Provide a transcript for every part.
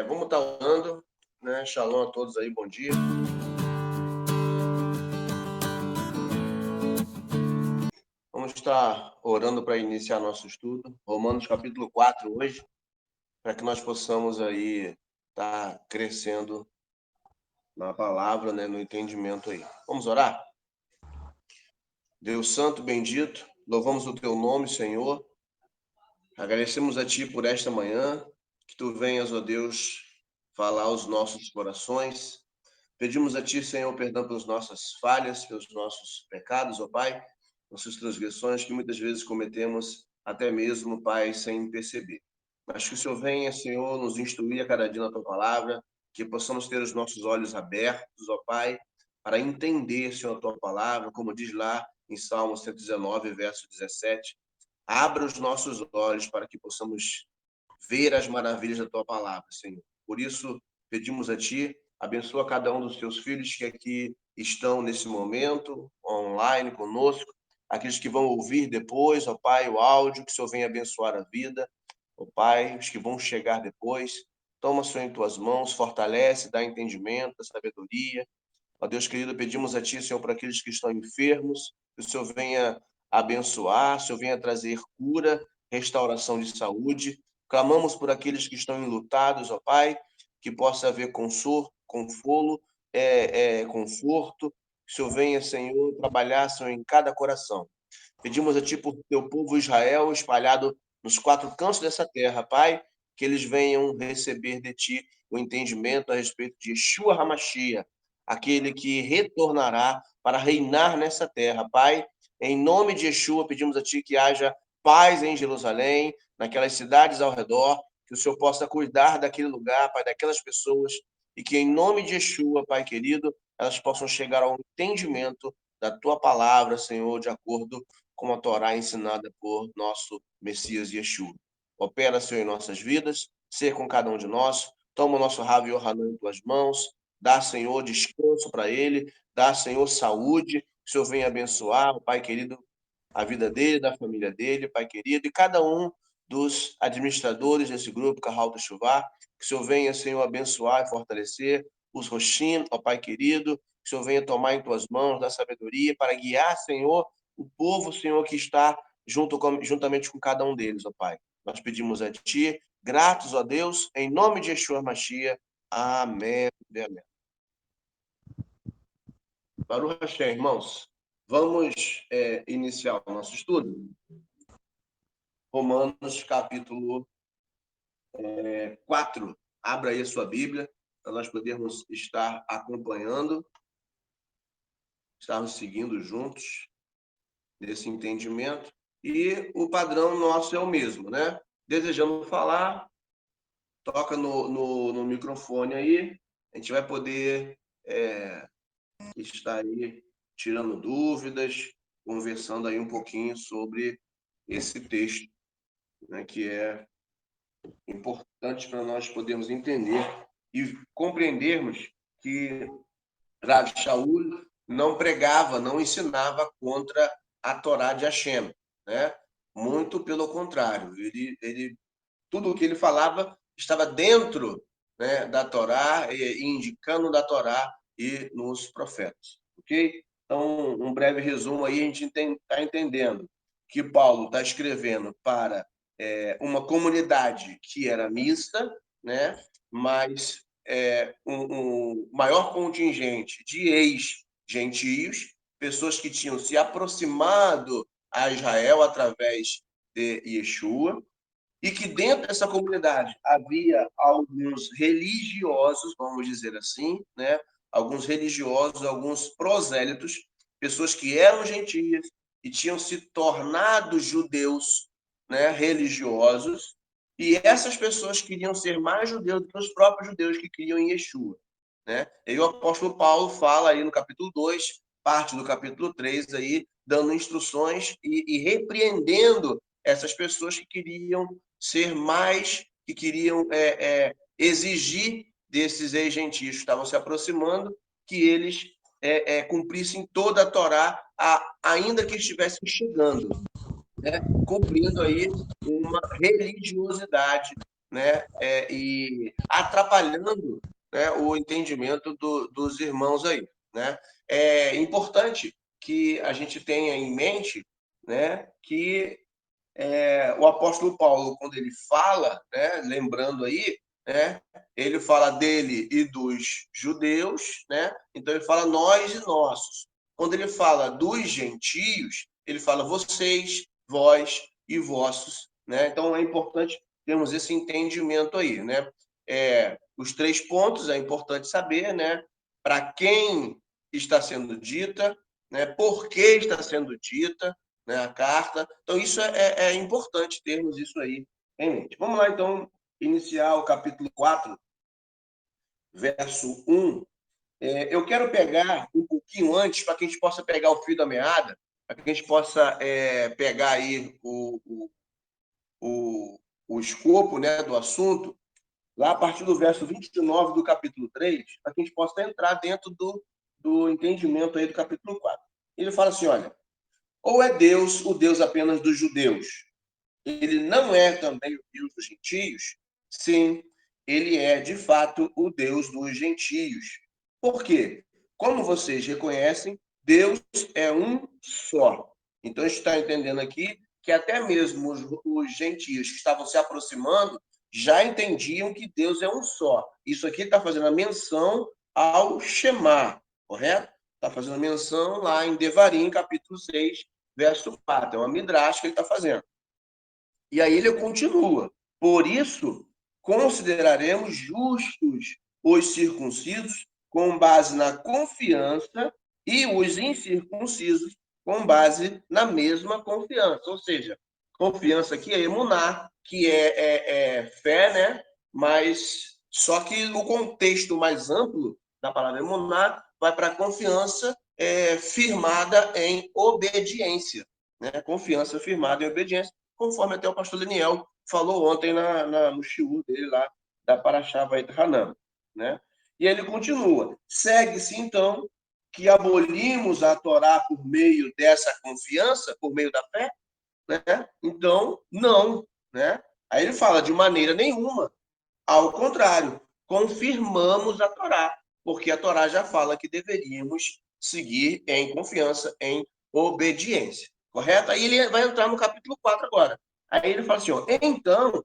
Vamos estar orando, né? Shalom a todos aí, bom dia. Vamos estar orando para iniciar nosso estudo, Romanos capítulo 4 hoje, para que nós possamos aí estar crescendo na palavra, né? No entendimento aí. Vamos orar? Deus Santo, bendito, louvamos o teu nome, Senhor. Agradecemos a Ti por esta manhã, que Tu venhas, ó Deus, falar aos nossos corações. Pedimos a Ti, Senhor, perdão pelas nossas falhas, pelos nossos pecados, ó Pai, nossas transgressões que muitas vezes cometemos, até mesmo, Pai, sem perceber. Mas que o Senhor venha, Senhor, nos instruir a cada dia na Tua palavra, que possamos ter os nossos olhos abertos, ó Pai, para entender, Senhor, a Tua palavra, como diz lá em Salmo 119, verso 17. Abra os nossos olhos para que possamos ver as maravilhas da Tua palavra, Senhor. Por isso, pedimos a Ti, abençoa cada um dos Teus filhos que aqui estão nesse momento, online conosco, aqueles que vão ouvir depois, ó Pai, o áudio, que o Senhor venha abençoar a vida, ó Pai, os que vão chegar depois. Toma, Senhor, em Tuas mãos, fortalece, dá entendimento, sabedoria. Ó Deus querido, pedimos a Ti, Senhor, para aqueles que estão enfermos, que o Senhor venha abençoar, o Senhor venha trazer cura, restauração de saúde. Clamamos por aqueles que estão enlutados, ó Pai, que possa haver conforto, conforto. Que o Senhor venha, Senhor, trabalhar, Senhor, em cada coração. Pedimos a Ti por teu povo Israel espalhado nos quatro cantos dessa terra, Pai, que eles venham receber de Ti o entendimento a respeito de Yeshua HaMashiach, aquele que retornará para reinar nessa terra. Pai, em nome de Yeshua, pedimos a Ti que haja paz em Jerusalém, naquelas cidades ao redor, que o Senhor possa cuidar daquele lugar, Pai, daquelas pessoas, e que em nome de Yeshua, Pai querido, elas possam chegar ao entendimento da Tua palavra, Senhor, de acordo com a Torá ensinada por nosso Messias Yeshua. Opera, Senhor, em nossas vidas, ser com cada um de nós, toma o nosso Rav Yohanan em Tuas mãos, dá, Senhor, descanso para ele, dá, Senhor, saúde, que o Senhor venha abençoar, Pai querido, a vida dele, da família dele, Pai querido, e cada um dos administradores desse grupo, Carral do Chuvá, que o Senhor venha, Senhor, abençoar e fortalecer os Roshim, ó Pai querido, que o Senhor venha tomar em Tuas mãos, da sabedoria, para guiar, Senhor, o povo, Senhor, que está juntamente com cada um deles, ó Pai. Nós pedimos a Ti, gratos, ó Deus, em nome de Yeshua Mashiach. Amém. Amém. Baruch Hashem, irmãos. Vamos iniciar o nosso estudo. Romanos, capítulo 4. Abra aí a sua Bíblia, para nós podermos estar acompanhando, estarmos seguindo juntos nesse entendimento. E o padrão nosso é o mesmo, né? Desejando falar, toca no microfone aí, a gente vai poder estar aí tirando dúvidas, conversando aí um pouquinho sobre esse texto, né, que é importante para nós podermos entender e compreendermos que Rav Shaul não pregava, não ensinava contra a Torá de Hashem, né? Muito pelo contrário, tudo o que ele falava estava dentro, né, da Torá e indicando da Torá e nos profetas, ok? Então, um breve resumo aí, a gente está entendendo que Paulo está escrevendo para uma comunidade que era mista, né, mas um maior contingente de ex-gentios, pessoas que tinham se aproximado a Israel através de Yeshua, e que dentro dessa comunidade havia alguns religiosos, vamos dizer assim, né? Alguns religiosos, alguns prosélitos, pessoas que eram gentias e tinham se tornado judeus, né? Religiosos, e essas pessoas queriam ser mais judeus do que os próprios judeus que criam em Yeshua, né? E o apóstolo Paulo fala aí no capítulo 2, parte do capítulo 3, aí, dando instruções e repreendendo essas pessoas que queriam ser mais, que queriam exigir desses ex-gentios que estavam se aproximando, que eles cumprissem toda a Torá, ainda que estivessem chegando, né? Cumprindo aí uma religiosidade né, e atrapalhando, né, o entendimento dos irmãos aí, né? É importante que a gente tenha em mente, né, que o apóstolo Paulo, quando ele fala, né, lembrando aí, né, ele fala dele e dos judeus, né? Então ele fala nós e nossos. Quando ele fala dos gentios, ele fala vocês, vós e vossos, né? Então é importante termos esse entendimento aí, né? Os 3 pontos é importante saber, né? Para quem está sendo dita, né? Por que está sendo dita, né, a carta. Então, isso é importante termos isso aí em mente. Vamos lá, então, iniciar o capítulo 4, verso 1. Eu quero pegar um pouquinho antes, para que a gente possa pegar o fio da meada, para que a gente possa pegar aí o, o escopo, né, do assunto, lá a partir do verso 29 do capítulo 3, para que a gente possa entrar dentro do entendimento aí do capítulo 4. Ele fala assim, olha, ou é Deus o Deus apenas dos judeus, ele não é também o Deus dos gentios? Sim, ele é, de fato, o Deus dos gentios. Por quê? Como vocês reconhecem, Deus é um só. Então, a gente está entendendo aqui que até mesmo os gentios que estavam se aproximando já entendiam que Deus é um só. Isso aqui está fazendo a menção ao Shema, correto? Está fazendo menção lá em Devarim, capítulo 6, verso 4. É uma midrash que ele está fazendo. E aí ele continua. Por isso, consideraremos justos os circuncisos com base na confiança e os incircuncisos com base na mesma confiança. Ou seja, confiança aqui é emunar, que é fé, né? Mas só que o contexto mais amplo da palavra emunar vai para a confiança firmada em obediência. Né? Confiança firmada em obediência, conforme até o pastor Daniel falou ontem no shiur dele lá, da Paraxá Vayit Hanan, né? E ele continua. Segue-se, então, que abolimos a Torá por meio dessa confiança, por meio da fé? Né? Então, não. Né? Aí ele fala, de maneira nenhuma. Ao contrário, confirmamos a Torá, porque a Torá já fala que deveríamos seguir em confiança, em obediência. Correto? Aí ele vai entrar no capítulo 4 agora. Aí ele fala assim: ó, então,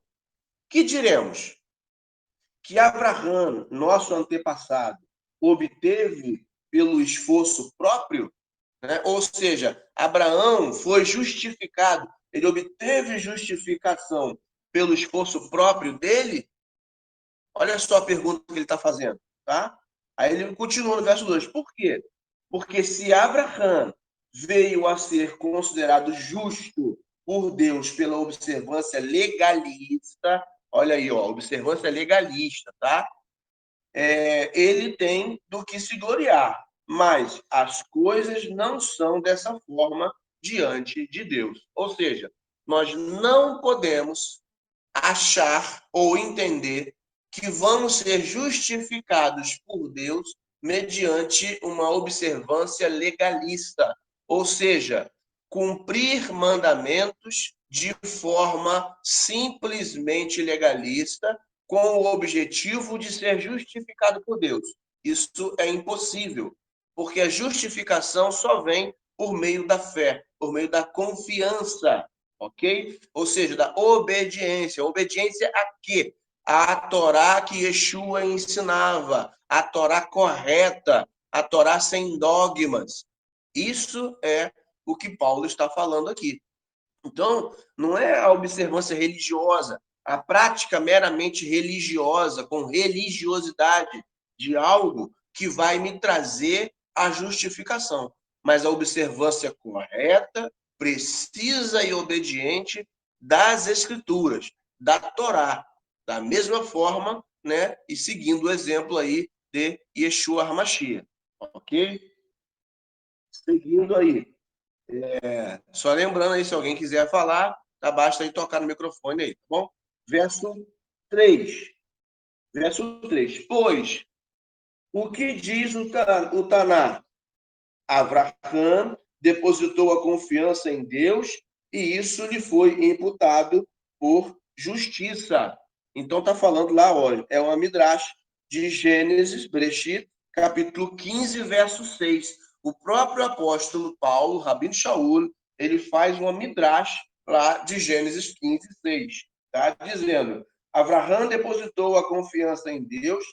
que diremos? Que Abraão, nosso antepassado, obteve pelo esforço próprio? Né? Ou seja, Abraão foi justificado, ele obteve justificação pelo esforço próprio dele? Olha só a pergunta que ele está fazendo, tá? Aí ele continua no verso 2. Por quê? Porque se Abraão veio a ser considerado justo por Deus pela observância legalista, olha aí, ó, observância legalista, tá? Ele tem do que se gloriar, mas as coisas não são dessa forma diante de Deus. Ou seja, nós não podemos achar ou entender que vamos ser justificados por Deus mediante uma observância legalista, ou seja, cumprir mandamentos de forma simplesmente legalista, com o objetivo de ser justificado por Deus. Isso é impossível, porque a justificação só vem por meio da fé, por meio da confiança, ok? Ou seja, da obediência. Obediência a quê? A Torá que Yeshua ensinava, a Torá correta, a Torá sem dogmas. Isso é o que Paulo está falando aqui. Então, não é a observância religiosa, a prática meramente religiosa, com religiosidade de algo que vai me trazer a justificação, mas a observância correta, precisa e obediente das Escrituras, da Torá, da mesma forma, né? E seguindo o exemplo aí de Yeshua HaMashiach, ok? Seguindo aí. Só lembrando aí, se alguém quiser falar, tá, basta aí tocar no microfone aí, tá bom? Verso 3. Verso 3. Pois, o que diz o Taná? Avraham depositou a confiança em Deus e isso lhe foi imputado por justiça. Então está falando lá, olha, é uma midrash de Gênesis, Bereshit, capítulo 15, verso 6. O próprio apóstolo Paulo, Rabino Shaul, ele faz uma midrash lá de Gênesis 15, 6, tá? Dizendo, Abraham depositou a confiança em Deus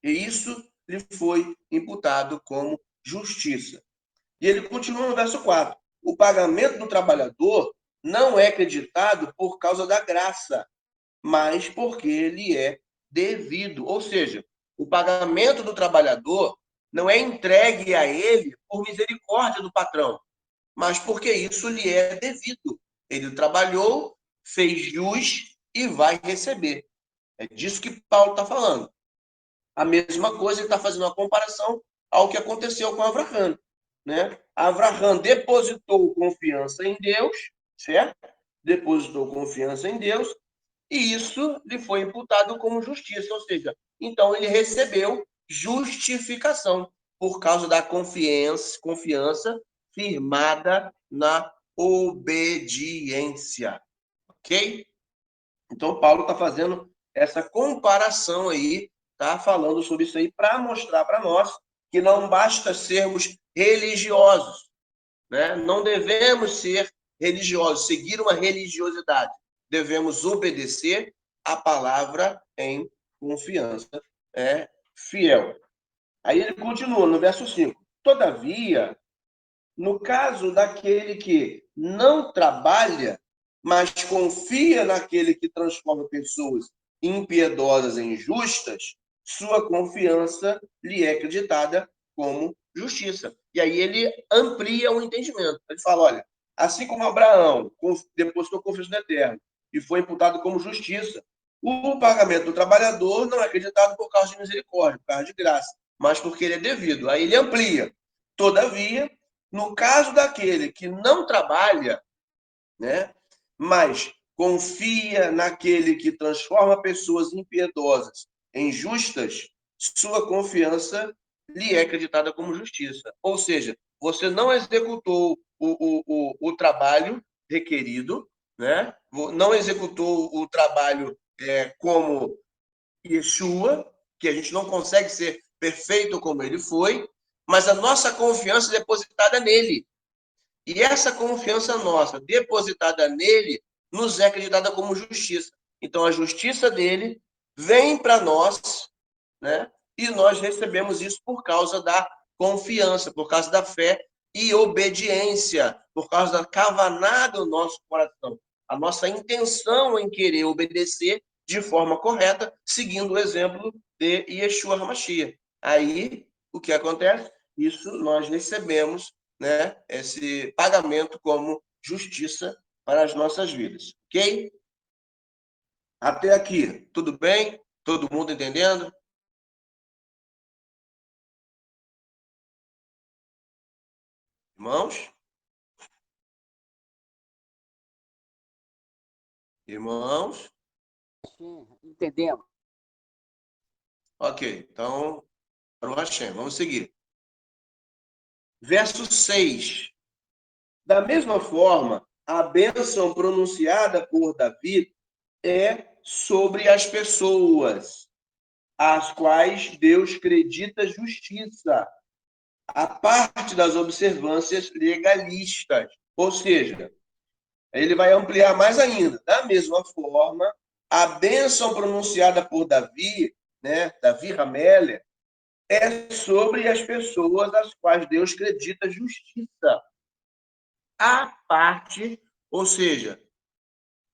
e isso lhe foi imputado como justiça. E ele continua no verso 4. O pagamento do trabalhador não é acreditado por causa da graça, mas porque ele é devido. Ou seja, o pagamento do trabalhador não é entregue a ele por misericórdia do patrão, mas porque isso lhe é devido. Ele trabalhou, fez jus e vai receber. É disso que Paulo está falando. A mesma coisa, ele está fazendo uma comparação ao que aconteceu com Abraão. Né? Abraão depositou confiança em Deus, certo? Depositou confiança em Deus, e isso lhe foi imputado como justiça, ou seja, então ele recebeu justificação por causa da confiança firmada na obediência, ok? Então Paulo está fazendo essa comparação aí, tá? Falando sobre isso aí para mostrar para nós que não basta sermos religiosos, né? Não devemos ser religiosos, seguir uma religiosidade. Devemos obedecer a palavra em confiança, fiel. Aí ele continua no verso 5. Todavia, no caso daquele que não trabalha, mas confia naquele que transforma pessoas impiedosas em justas, sua confiança lhe é acreditada como justiça. E aí ele amplia o entendimento. Ele fala, olha, assim como Abraão depositou confiança no Eterno e foi imputado como justiça, o pagamento do trabalhador não é acreditado por causa de misericórdia, por causa de graça, mas porque ele é devido. Aí ele amplia. Todavia, no caso daquele que não trabalha, né, mas confia naquele que transforma pessoas impiedosas em justas, sua confiança lhe é acreditada como justiça. Ou seja, você não executou o trabalho requerido, né? Não executou o trabalho como Yeshua, que a gente não consegue ser perfeito como ele foi, mas a nossa confiança é depositada nele. E essa confiança nossa, depositada nele, nos é acreditada como justiça. Então, a justiça dele vem para nós, né? E nós recebemos isso por causa da confiança, por causa da fé e obediência, por causa da cavaná do nosso coração, a nossa intenção em querer obedecer de forma correta, seguindo o exemplo de Yeshua HaMashiach. Aí, o que acontece? Isso nós recebemos, né, esse pagamento como justiça para as nossas vidas, ok? Até aqui, tudo bem? Todo mundo entendendo? Irmãos? Irmãos? Sim, entendemos. Ok, então, para o Hashem, vamos seguir. Verso 6. Da mesma forma, a bênção pronunciada por Davi é sobre as pessoas, às quais Deus acredita justiça, a parte das observâncias legalistas. Ou seja, ele vai ampliar mais ainda. Da mesma forma, a bênção pronunciada por Davi, né, Davi Hamelech, é sobre as pessoas às quais Deus acredita justiça. A parte, ou seja,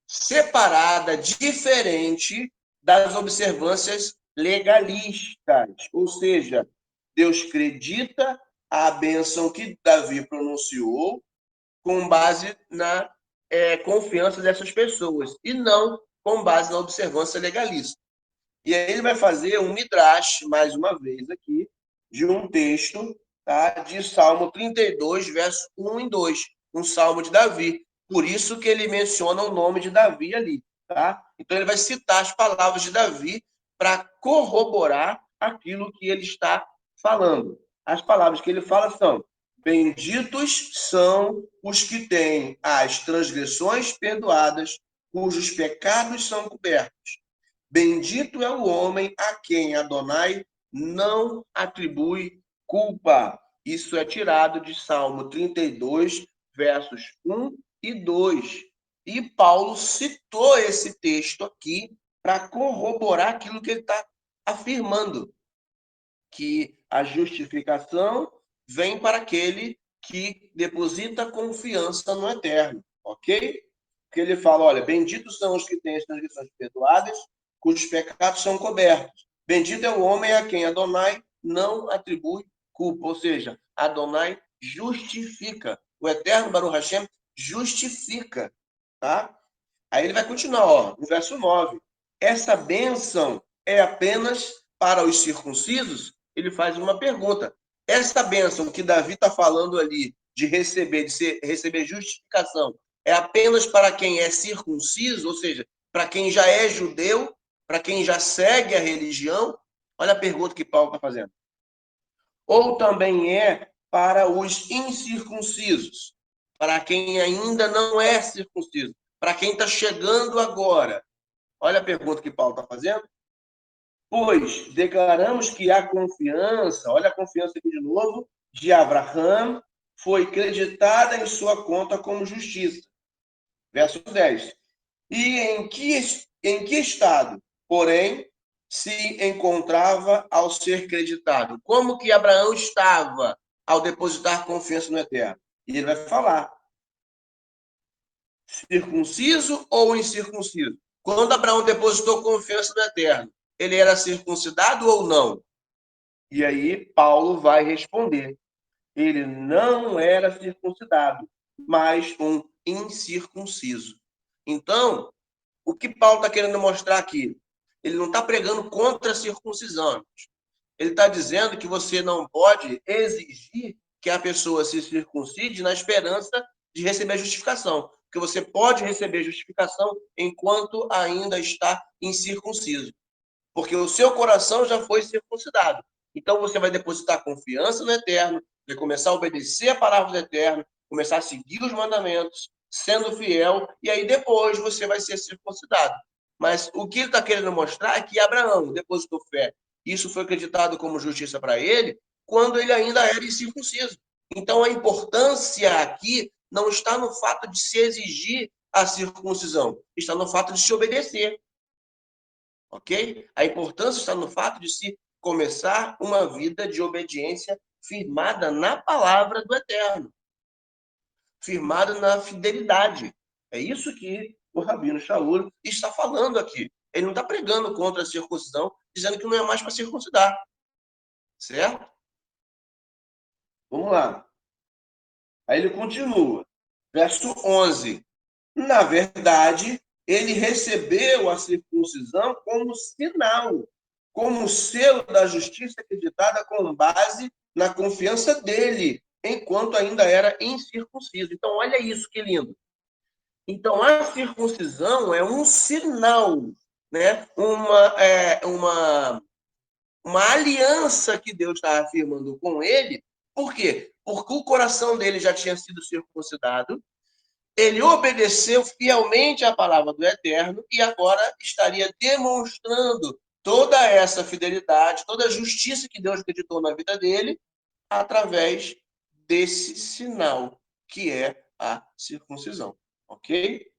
separada, diferente das observâncias legalistas. Ou seja, Deus acredita a bênção que Davi pronunciou com base na confiança dessas pessoas e não com base na observância legalista. E aí ele vai fazer um midrash, mais uma vez aqui, de um texto, tá, de Salmo 32, verso 1 e 2, um salmo de Davi. Por isso que ele menciona o nome de Davi ali. Tá? Então ele vai citar as palavras de Davi para corroborar aquilo que ele está falando. As palavras que ele fala são: benditos são os que têm as transgressões perdoadas, cujos pecados são cobertos. Bendito é o homem a quem Adonai não atribui culpa. Isso é tirado de Salmo 32, versos 1 e 2. E Paulo citou esse texto aqui para corroborar aquilo que ele está afirmando, que a justificação vem para aquele que deposita confiança no Eterno, ok? Porque ele fala, olha, benditos são os que têm as transgressões perdoadas, cujos pecados são cobertos. Bendito é o homem a quem Adonai não atribui culpa, ou seja, Adonai justifica. O Eterno, Baruch Hashem, justifica, tá? Aí ele vai continuar, ó, no verso 9. Essa bênção é apenas para os circuncisos? Ele faz uma pergunta. Essa bênção que Davi está falando ali, de receber justificação, é apenas para quem é circunciso, ou seja, para quem já é judeu, para quem já segue a religião? Olha a pergunta que Paulo está fazendo. Ou também é para os incircuncisos, para quem ainda não é circunciso, para quem está chegando agora. Olha a pergunta que Paulo está fazendo. Pois declaramos que a confiança, olha a confiança aqui de novo, de Abraão, foi creditada em sua conta como justiça. Verso 10. E em que estado, porém, se encontrava ao ser creditado? Como que Abraão estava ao depositar confiança no Eterno? E ele vai falar, circunciso ou incircunciso? Quando Abraão depositou confiança no Eterno, ele era circuncidado ou não? E aí Paulo vai responder, ele não era circuncidado, mas um incircunciso. Então, o que Paulo está querendo mostrar aqui? Ele não está pregando contra a circuncisão. Ele está dizendo que você não pode exigir que a pessoa se circuncide na esperança de receber a justificação. Porque você pode receber justificação enquanto ainda está incircunciso. Porque o seu coração já foi circuncidado. Então você vai depositar confiança no Eterno, vai começar a obedecer a palavra do Eterno, começar a seguir os mandamentos, sendo fiel, e aí depois você vai ser circuncidado. Mas o que ele está querendo mostrar é que Abraão depositou fé. Isso foi acreditado como justiça para ele quando ele ainda era incircunciso. Então a importância aqui não está no fato de se exigir a circuncisão, está no fato de se obedecer. Ok? A importância está no fato de se começar uma vida de obediência firmada na palavra do Eterno, firmada na fidelidade. É isso que o Rabino Shaul está falando aqui. Ele não está pregando contra a circuncisão, dizendo que não é mais para circuncidar. Certo? Vamos lá. Aí ele continua. Verso 11. Na verdade, ele recebeu a circuncisão como sinal, como selo da justiça acreditada com base na confiança dele, enquanto ainda era incircunciso. Então, olha isso que lindo. Então, a circuncisão é um sinal, né? Uma aliança que Deus está afirmando com ele. Por quê? Porque o coração dele já tinha sido circuncidado, ele obedeceu fielmente à palavra do Eterno e agora estaria demonstrando toda essa fidelidade, toda a justiça que Deus acreditou na vida dele, através desse sinal que é a circuncisão. Ok?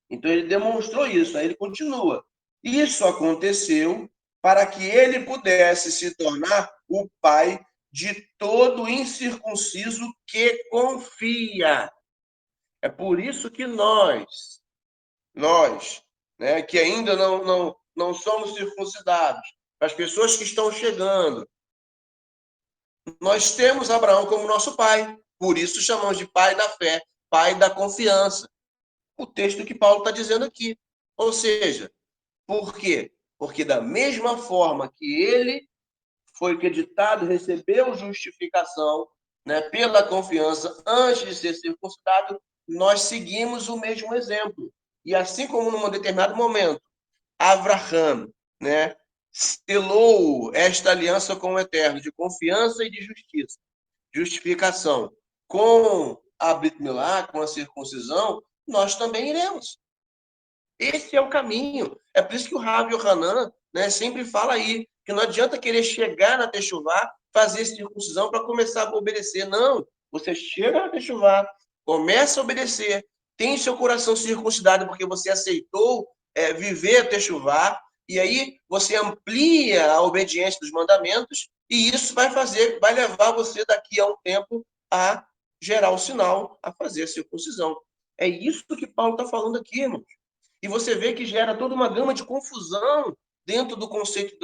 Então ele demonstrou isso, aí ele continua. Isso aconteceu para que ele pudesse se tornar o pai de todo incircunciso que confia. É por isso que nós, né, que ainda não somos circuncidados, as pessoas que estão chegando, nós temos Abraão como nosso pai. Por isso chamamos de pai da fé, pai da confiança. O texto que Paulo está dizendo aqui. Ou seja, por quê? Porque da mesma forma que ele foi acreditado, recebeu justificação, né, pela confiança antes de ser circuncidado, nós seguimos o mesmo exemplo. E assim como num determinado momento, Abraham, né, selou esta aliança com o Eterno de confiança e de justiça, justificação, com a Brit Milá, com a circuncisão, nós também iremos. Esse é o caminho. É por isso que o Rav Yohanan, né, sempre fala aí que não adianta querer chegar na Techuvá, fazer circuncisão para começar a obedecer. Não. Você chega na Techuvá, começa a obedecer, tem seu coração circuncidado porque você aceitou viver a Techuvá, e aí você amplia a obediência dos mandamentos, e isso vai levar você daqui a um tempo a gerar o sinal, a fazer a circuncisão. É isso que Paulo está falando aqui, irmão. E você vê que gera toda uma gama de confusão dentro do conceito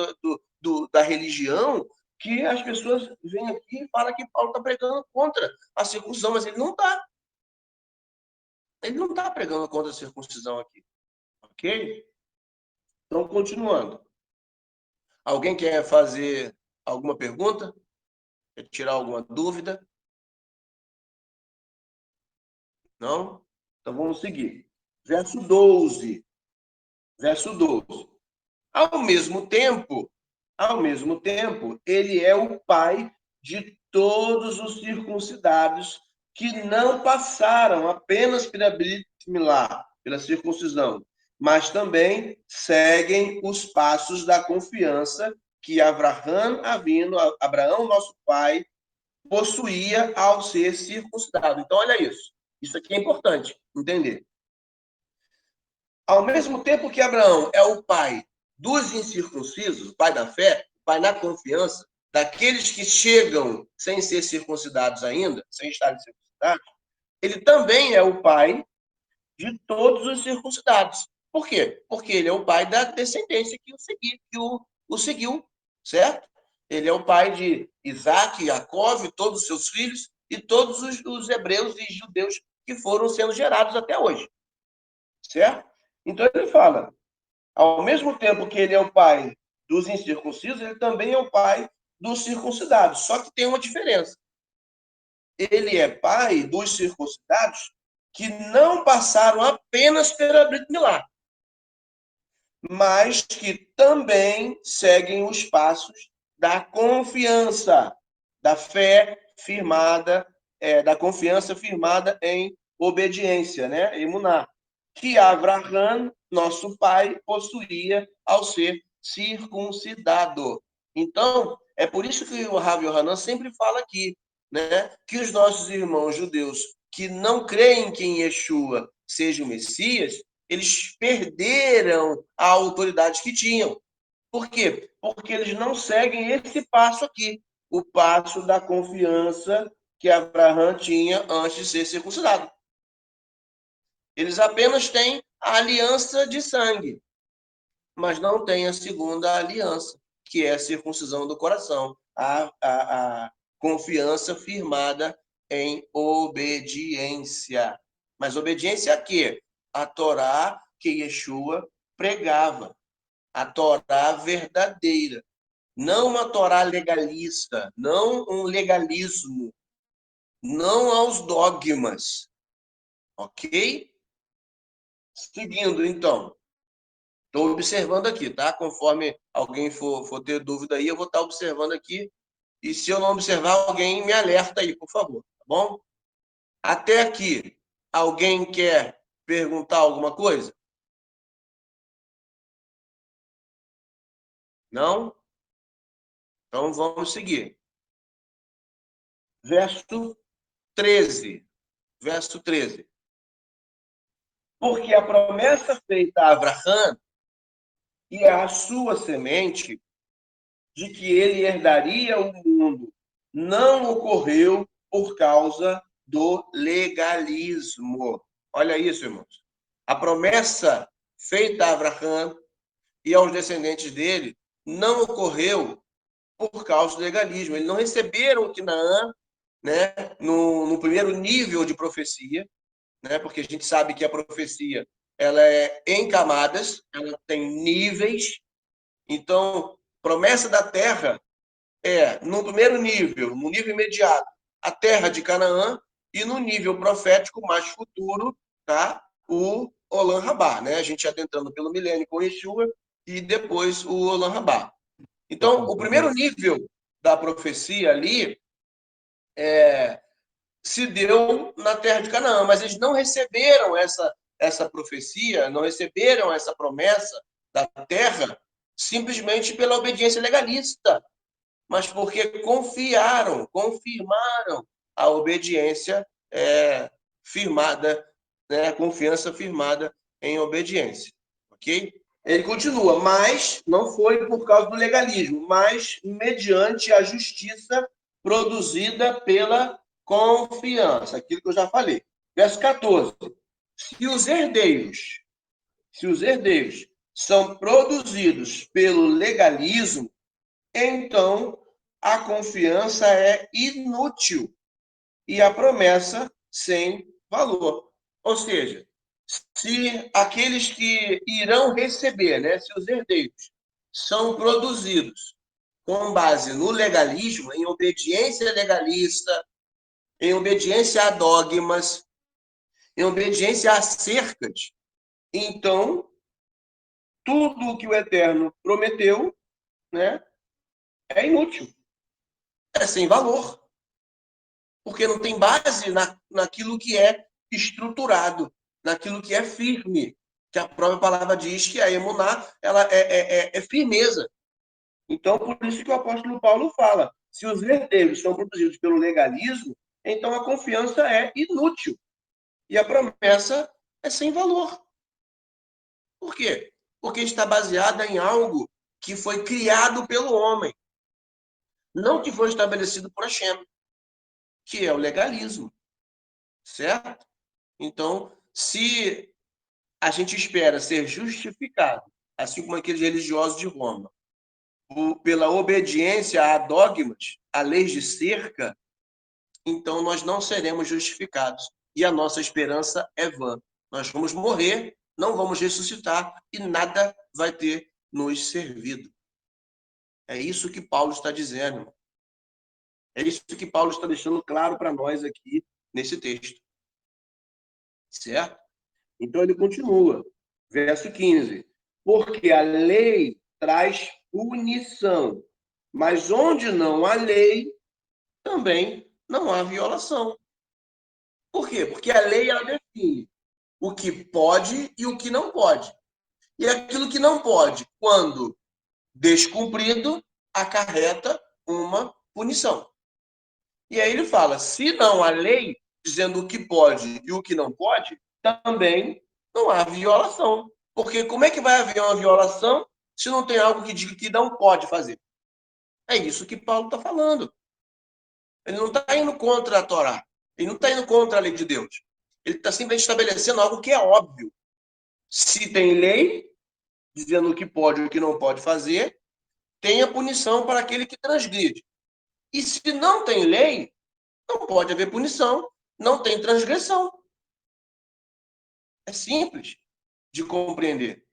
da religião, que as pessoas vêm aqui e falam que Paulo está pregando contra a circuncisão, mas ele não está. Ele não está pregando contra a circuncisão aqui. Ok? Então, continuando. Alguém quer fazer alguma pergunta? Quer tirar alguma dúvida? Não? Então, vamos seguir. Verso 12. Verso 12. Ao mesmo tempo, ele é o pai de todos os circuncidados que não passaram apenas pela Brit Milá, pela circuncisão, mas também seguem os passos da confiança que Abraão, nosso pai, possuía ao ser circuncidado. Então, olha isso. Isso aqui é importante entender. Ao mesmo tempo que Abraão é o pai dos incircuncisos, o pai da fé, o pai na confiança, daqueles que chegam sem ser circuncidados ainda, sem estarem circuncidados, ele também é o pai de todos os circuncidados. Por quê? Porque ele é o pai da descendência que o seguiu, certo? Ele é o pai de Isaac, Jacó, todos os seus filhos e todos os hebreus e judeus que foram sendo gerados até hoje, certo? Então ele fala, ao mesmo tempo que ele é o pai dos incircuncisos, ele também é o pai dos circuncidados. Só que tem uma diferença. Ele é pai dos circuncidados que não passaram apenas pela Brit Milá, mas que também seguem os passos da confiança, da fé firmada, da confiança firmada em obediência, né? Emuná, que Abraham, nosso pai, possuía ao ser circuncidado. Então, é por isso que o Rav Yohanan sempre fala aqui, né, que os nossos irmãos judeus que não creem que em Yeshua seja o Messias, eles perderam a autoridade que tinham. Por quê? Porque eles não seguem esse passo aqui, o passo da confiança que Abraão tinha antes de ser circuncidado. Eles apenas têm a aliança de sangue, mas não têm a segunda aliança, que é a circuncisão do coração, a confiança firmada em obediência. Mas obediência a quê? A Torá que Yeshua pregava, a Torá verdadeira, não uma Torá legalista, não um legalismo, não aos dogmas, ok? Seguindo, então, estou observando aqui, tá? Conforme alguém for ter dúvida aí, eu vou estar observando aqui. E se eu não observar, alguém me alerta aí, por favor, tá bom? Até aqui, alguém quer perguntar alguma coisa? Não? Então vamos seguir. Verso 13. Verso 13. Porque a promessa feita a Abraão e à sua semente de que ele herdaria o mundo não ocorreu por causa do legalismo. Olha isso, irmãos. A promessa feita a Abraão e aos descendentes dele não ocorreu por causa do legalismo. Eles não receberam Canaã, né, no primeiro nível de profecia, né, porque a gente sabe que a profecia ela é em camadas, ela tem níveis. Então, promessa da terra no primeiro nível, no nível imediato, a terra de Canaã, e no nível profético mais futuro, tá? O Olam Rabá, né? A gente adentrando pelo milênio com Yeshua e depois o Olam Rabá. Então, o primeiro nível da profecia ali se deu na terra de Canaã, mas eles não receberam essa profecia, não receberam essa promessa da terra simplesmente pela obediência legalista, mas porque confiaram, confirmaram a obediência firmada, né, a confiança firmada em obediência, ok? Ele continua, mas não foi por causa do legalismo, mas mediante a justiça produzida pela confiança, aquilo que eu já falei. Verso 14. Se os herdeiros são produzidos pelo legalismo, então a confiança é inútil e a promessa sem valor. Ou seja, se aqueles que irão receber, né, se os herdeiros são produzidos com base no legalismo, em obediência legalista, em obediência a dogmas, em obediência a cercas, então tudo o que o Eterno prometeu, né, é inútil, é sem valor, porque não tem base naquilo que é estruturado, naquilo que é firme, que a própria palavra diz que a emuná, ela é firmeza. Então, por isso que o apóstolo Paulo fala, se os herdeiros são produzidos pelo legalismo, então a confiança é inútil e a promessa é sem valor. Por quê? Porque está baseada em algo que foi criado pelo homem, não que foi estabelecido por Hashem, que é o legalismo, certo? Então, se a gente espera ser justificado, assim como aqueles religiosos de Roma, pela obediência a dogmas, a leis de cerca, então nós não seremos justificados. E a nossa esperança é vã. Nós vamos morrer, não vamos ressuscitar e nada vai ter nos servido. É isso que Paulo está dizendo. É isso que Paulo está deixando claro para nós aqui nesse texto. Certo? Então ele continua. Verso 15. Porque a lei traz punição, mas onde não há lei, também não há violação. Por quê? Porque a lei ela define o que pode e o que não pode. E aquilo que não pode, quando descumprido, acarreta uma punição. E aí ele fala: se não há lei dizendo o que pode e o que não pode, também não há violação. Porque como é que vai haver uma violação se não tem algo que diga que não pode fazer? É isso que Paulo está falando. Ele não está indo contra a Torá. Ele não está indo contra a lei de Deus. Ele está simplesmente estabelecendo algo que é óbvio. Se tem lei dizendo o que pode e o que não pode fazer, tem a punição para aquele que transgride. E se não tem lei, não pode haver punição, não tem transgressão. É simples de compreender.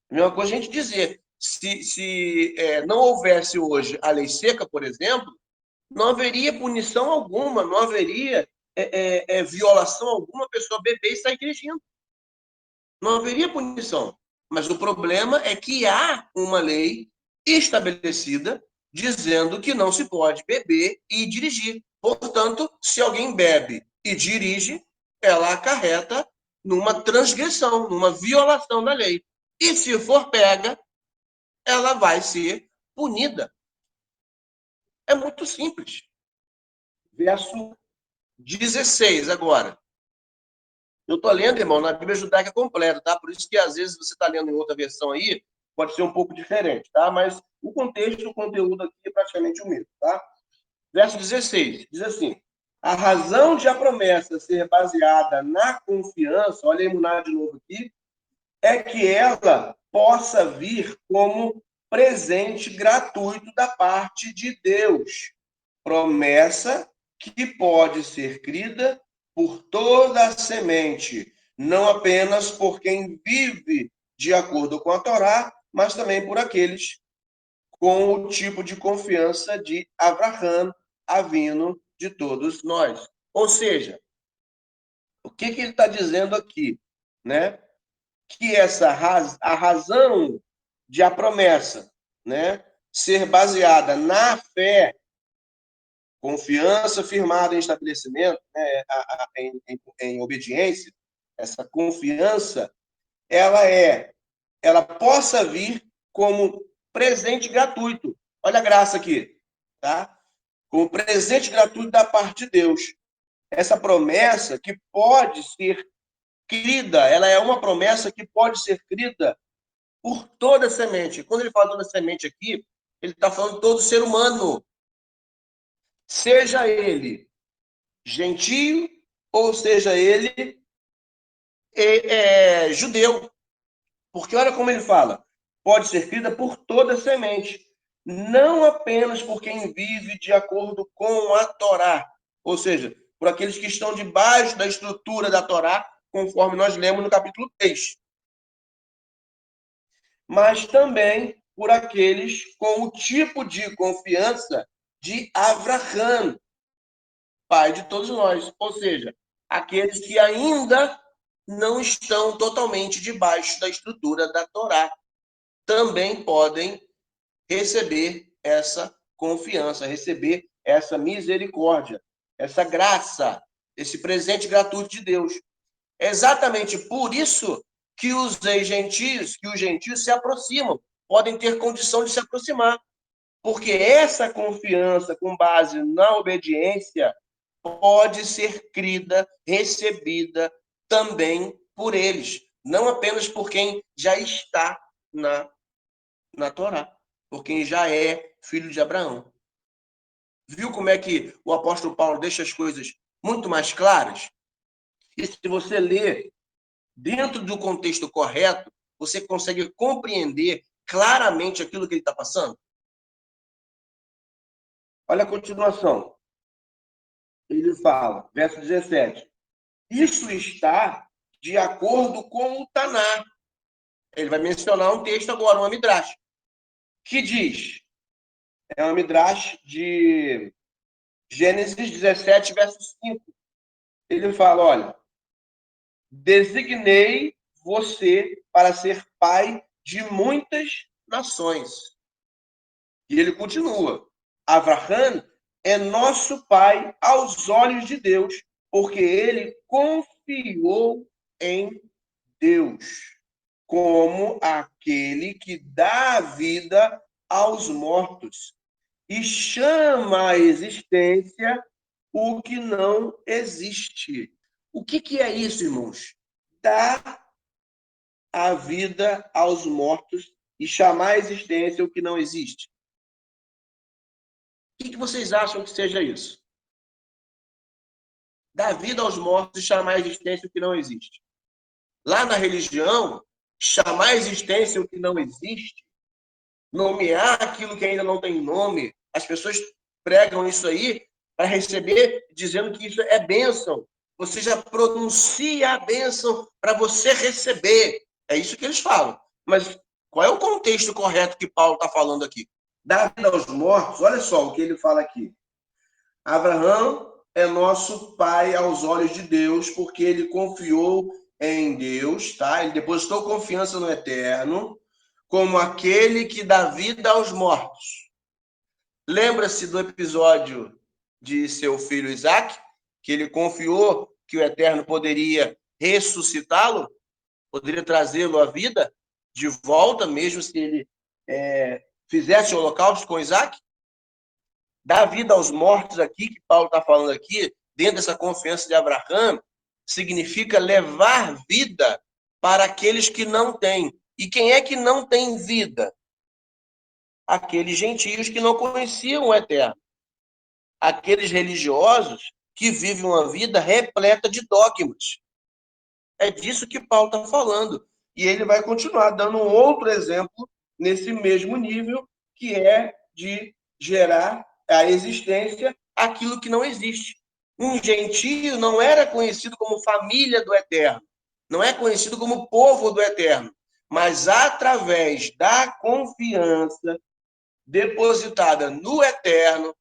A mesma coisa a gente dizer, se não houvesse hoje a lei seca, por exemplo, não haveria punição alguma, não haveria violação alguma, a pessoa beber e sair dirigindo. Não haveria punição. Mas o problema é que há uma lei estabelecida dizendo que não se pode beber e dirigir. Portanto, se alguém bebe e dirige, ela acarreta numa transgressão, numa violação da lei. E se for pega, ela vai ser punida. É muito simples. Verso 16 agora. Eu estou lendo, irmão, na Bíblia Judaica completa, tá? Por isso que às vezes você está lendo em outra versão aí, pode ser um pouco diferente, tá? Mas o contexto, o conteúdo aqui é praticamente o mesmo, tá? Verso 16, diz assim: a razão de a promessa ser baseada na confiança, olha aí, Muná de novo aqui, é que ela possa vir como presente gratuito da parte de Deus. Promessa que pode ser crida por toda a semente, não apenas por quem vive de acordo com a Torá, mas também por aqueles com o tipo de confiança de Abraão, Avino de todos nós. Ou seja, o que ele está dizendo aqui, né? Que a razão de a promessa, né, ser baseada na fé, confiança firmada em estabelecimento, né, em obediência, essa confiança, ela possa vir como presente gratuito. Olha a graça aqui, tá? Como presente gratuito da parte de Deus. Essa promessa que pode ser crida, ela é uma promessa que pode ser crida por toda semente. Quando ele fala toda semente aqui, ele está falando de todo ser humano. Seja ele gentio ou seja ele judeu. Porque olha como ele fala, pode ser crida por toda semente, não apenas por quem vive de acordo com a Torá, ou seja, por aqueles que estão debaixo da estrutura da Torá, conforme nós lemos no capítulo 3. Mas também por aqueles com o tipo de confiança de Avraham, pai de todos nós, ou seja, aqueles que ainda não estão totalmente debaixo da estrutura da Torá, também podem receber essa confiança, receber essa misericórdia, essa graça, esse presente gratuito de Deus. É exatamente por isso que os gentios se aproximam, podem ter condição de se aproximar, porque essa confiança com base na obediência pode ser crida, recebida também por eles, não apenas por quem já está na Torá, por quem já é filho de Abraão. Viu como é que o apóstolo Paulo deixa as coisas muito mais claras? E se você ler dentro do contexto correto, você consegue compreender claramente aquilo que ele está passando? Olha a continuação. Ele fala, verso 17. Isso está de acordo com o Taná. Ele vai mencionar um texto agora, uma midrash, que diz, é uma midrash de Gênesis 17, verso 5. Ele fala, olha, designei você para ser pai de muitas nações. E ele continua, Avraham é nosso pai aos olhos de Deus, porque ele confiou em Deus, como aquele que dá vida aos mortos e chama à existência o que não existe. O que é isso, irmãos? Dar a vida aos mortos e chamar à existência o que não existe. O que vocês acham que seja isso? Dar vida aos mortos e chamar à existência o que não existe. Lá na religião, chamar à existência o que não existe, nomear aquilo que ainda não tem nome, as pessoas pregam isso aí para receber, dizendo que isso é bênção. Você já pronuncia a bênção para você receber. É isso que eles falam. Mas qual é o contexto correto que Paulo está falando aqui? Dar vida aos mortos, olha só o que ele fala aqui. Abraão é nosso pai aos olhos de Deus, porque ele confiou em Deus, tá? Ele depositou confiança no Eterno, como aquele que dá vida aos mortos. Lembra-se do episódio de seu filho Isaac, que ele confiou que o Eterno poderia ressuscitá-lo, poderia trazê-lo à vida de volta, mesmo se ele fizesse o holocausto com Isaac? Dar vida aos mortos aqui, que Paulo está falando aqui, dentro dessa confiança de Abraão, significa levar vida para aqueles que não têm. E quem é que não tem vida? Aqueles gentios que não conheciam o Eterno. Aqueles religiosos que vivem uma vida repleta de dogmas. É disso que Paulo está falando. E ele vai continuar dando um outro exemplo nesse mesmo nível, que é de gerar a existência aquilo que não existe. Um gentio não era conhecido como família do Eterno, não é conhecido como povo do Eterno, mas através da confiança depositada no Eterno,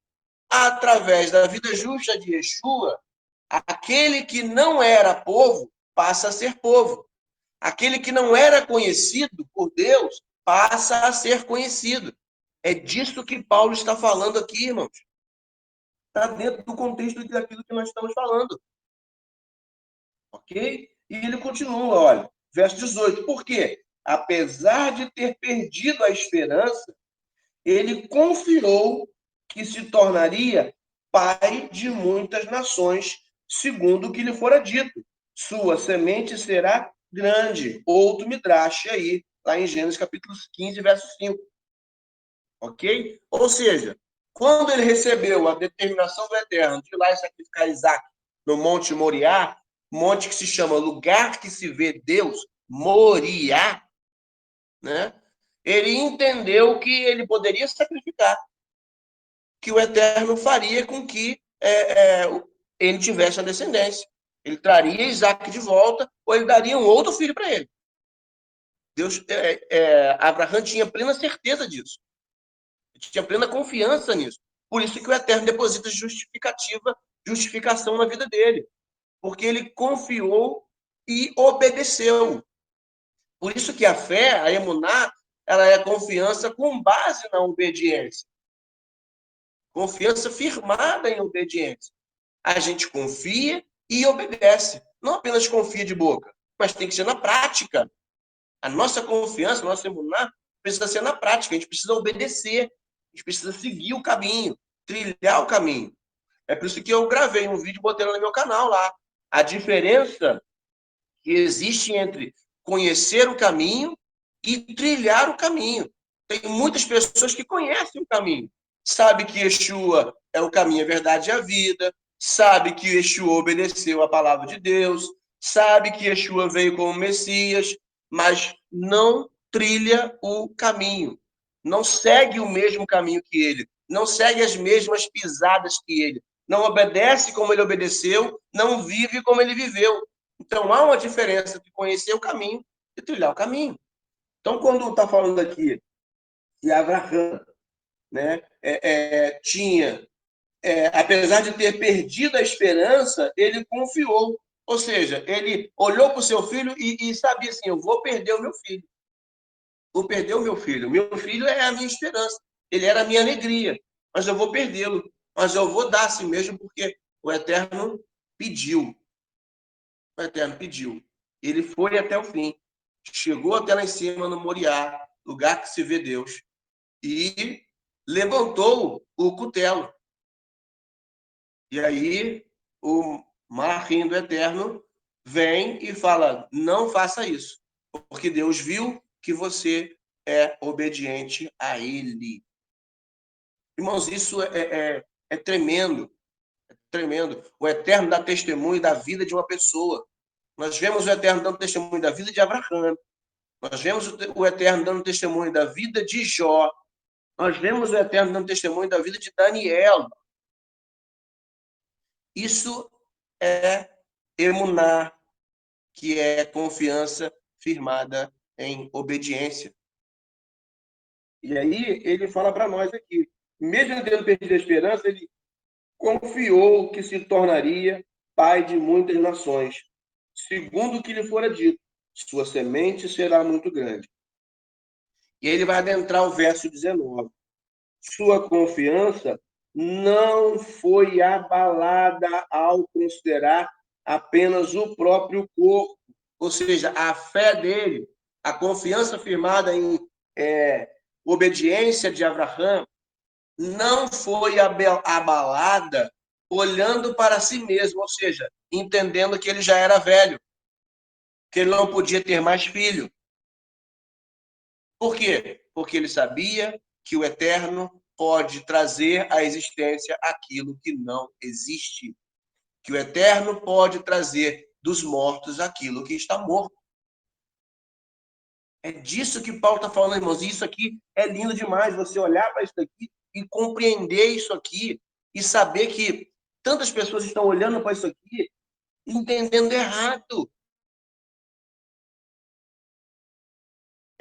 através da vida justa de Yeshua, aquele que não era povo passa a ser povo. Aquele que não era conhecido por Deus passa a ser conhecido. É disso que Paulo está falando aqui, irmãos. Está dentro do contexto daquilo que nós estamos falando. Ok? E ele continua, olha, verso 18. Por quê? Apesar de ter perdido a esperança, ele confiou que se tornaria pai de muitas nações, segundo o que lhe fora dito. Sua semente será grande. Outro midrash aí, lá em Gênesis capítulo 15, verso 5. Ok? Ou seja, quando ele recebeu a determinação do Eterno de ir lá e sacrificar Isaac no Monte Moriá, monte que se chama lugar que se vê Deus, Moriá, né? Ele entendeu que ele poderia sacrificar, que o Eterno faria com que ele tivesse a descendência. Ele traria Isaac de volta, ou ele daria um outro filho para ele. Deus, Abraão tinha plena certeza disso. Tinha plena confiança nisso. Por isso que o Eterno deposita justificação na vida dele. Porque ele confiou e obedeceu. Por isso que a fé, a emuná, ela é confiança com base na obediência. Confiança firmada em obediência. A gente confia e obedece. Não apenas confia de boca, mas tem que ser na prática. A nossa confiança, a nossa emuná, precisa ser na prática. A gente precisa obedecer. A gente precisa seguir o caminho, trilhar o caminho. É por isso que eu gravei um vídeo e botei no meu canal lá. A diferença que existe entre conhecer o caminho e trilhar o caminho. Tem muitas pessoas que conhecem o caminho. Sabe que Yeshua é o caminho, a verdade e a vida. Sabe que Yeshua obedeceu a palavra de Deus. Sabe que Yeshua veio como Messias, mas não trilha o caminho. Não segue o mesmo caminho que ele. Não segue as mesmas pisadas que ele. Não obedece como ele obedeceu. Não vive como ele viveu. Então, há uma diferença entre conhecer o caminho e trilhar o caminho. Então, quando está falando aqui que Abraão, né, tinha, apesar de ter perdido a esperança, ele confiou. Ou seja, ele olhou para o seu filho e sabia assim, eu vou perder o meu filho. Vou perder o meu filho. O meu filho é a minha esperança. Ele era a minha alegria. Mas eu vou perdê-lo. Mas eu vou dar a si mesmo porque o Eterno pediu. O Eterno pediu. Ele foi até o fim. Chegou até lá em cima, no Moriá, lugar que se vê Deus, e levantou o cutelo. E aí, o Malachim do Eterno vem e fala, não faça isso, porque Deus viu que você é obediente a Ele. Irmãos, isso é tremendo, é tremendo. O Eterno dá testemunho da vida de uma pessoa. Nós vemos o Eterno dando testemunho da vida de Abraão. Nós vemos o Eterno dando testemunho da vida de Jó. Nós vemos o Eterno dando testemunho da vida de Daniel. Isso é emuná, que é confiança firmada em obediência. E aí ele fala para nós aqui, mesmo tendo perdido a esperança, ele confiou que se tornaria pai de muitas nações, segundo o que lhe fora dito, sua semente será muito grande. E aí ele vai adentrar o verso 19. Sua confiança não foi abalada ao considerar apenas o próprio corpo, ou seja, a fé dele, a confiança firmada em obediência de Abraão, não foi abalada olhando para si mesmo, ou seja, entendendo que ele já era velho, que ele não podia ter mais filho. Por quê? Porque ele sabia que o Eterno pode trazer à existência aquilo que não existe. Que o Eterno pode trazer dos mortos aquilo que está morto. É disso que Paulo está falando, irmãos. E isso aqui é lindo demais, você olhar para isso aqui e compreender isso aqui e saber que tantas pessoas estão olhando para isso aqui entendendo errado.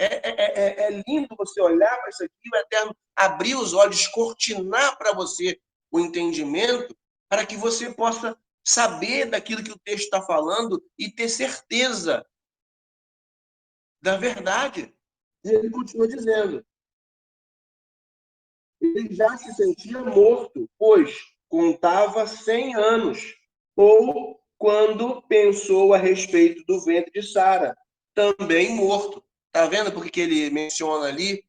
É lindo você olhar para isso aqui, o Eterno abrir os olhos, cortinar para você o entendimento, para que você possa saber daquilo que o texto está falando e ter certeza da verdade. E ele continua dizendo, ele já se sentia morto, pois contava 100 anos, ou quando pensou a respeito do ventre de Sara, também morto. Está vendo por que ele menciona ali?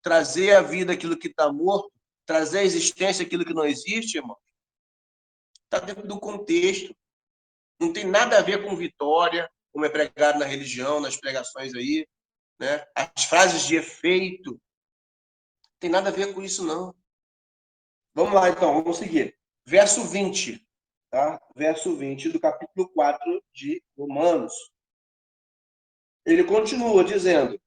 Trazer à vida aquilo que está morto, trazer à existência aquilo que não existe, irmão. Está dentro do contexto. Não tem nada a ver com vitória, como é pregado na religião, nas pregações aí, né? As frases de efeito. Não tem nada a ver com isso, não. Vamos lá, então, vamos seguir. Verso 20, tá? Verso 20 do capítulo 4 de Romanos. Ele continua dizendo,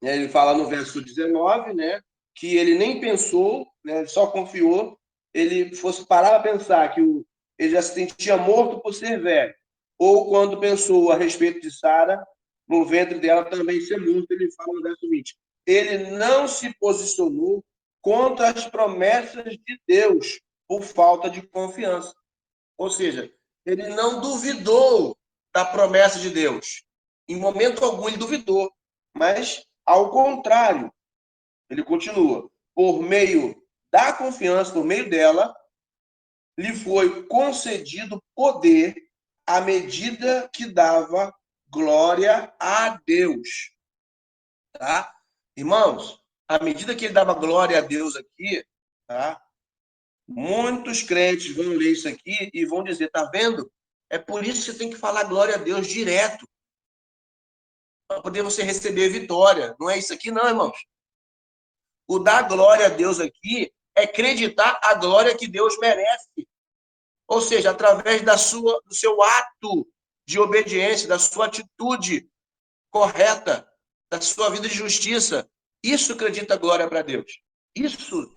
ele fala no verso 19, né, que ele nem pensou, né, só confiou, ele fosse parar a pensar que ele já se sentia morto por ser velho, ou quando pensou a respeito de Sara, no ventre dela também ser morto, ele fala no verso 20. Ele não se posicionou contra as promessas de Deus por falta de confiança. Ou seja, ele não duvidou da promessa de Deus. Em momento algum ele duvidou, mas ao contrário, ele continua. Por meio da confiança, por meio dela, lhe foi concedido poder à medida que dava glória a Deus. Tá? Irmãos, à medida que ele dava glória a Deus aqui, tá? Muitos crentes vão ler isso aqui e vão dizer, tá vendo? É por isso que você tem que falar glória a Deus direto, para poder você receber vitória. Não é isso aqui, não, irmãos. O dar glória a Deus aqui é acreditar a glória que Deus merece. Ou seja, através do seu ato de obediência, da sua atitude correta, da sua vida de justiça. Isso acredita glória para Deus. Isso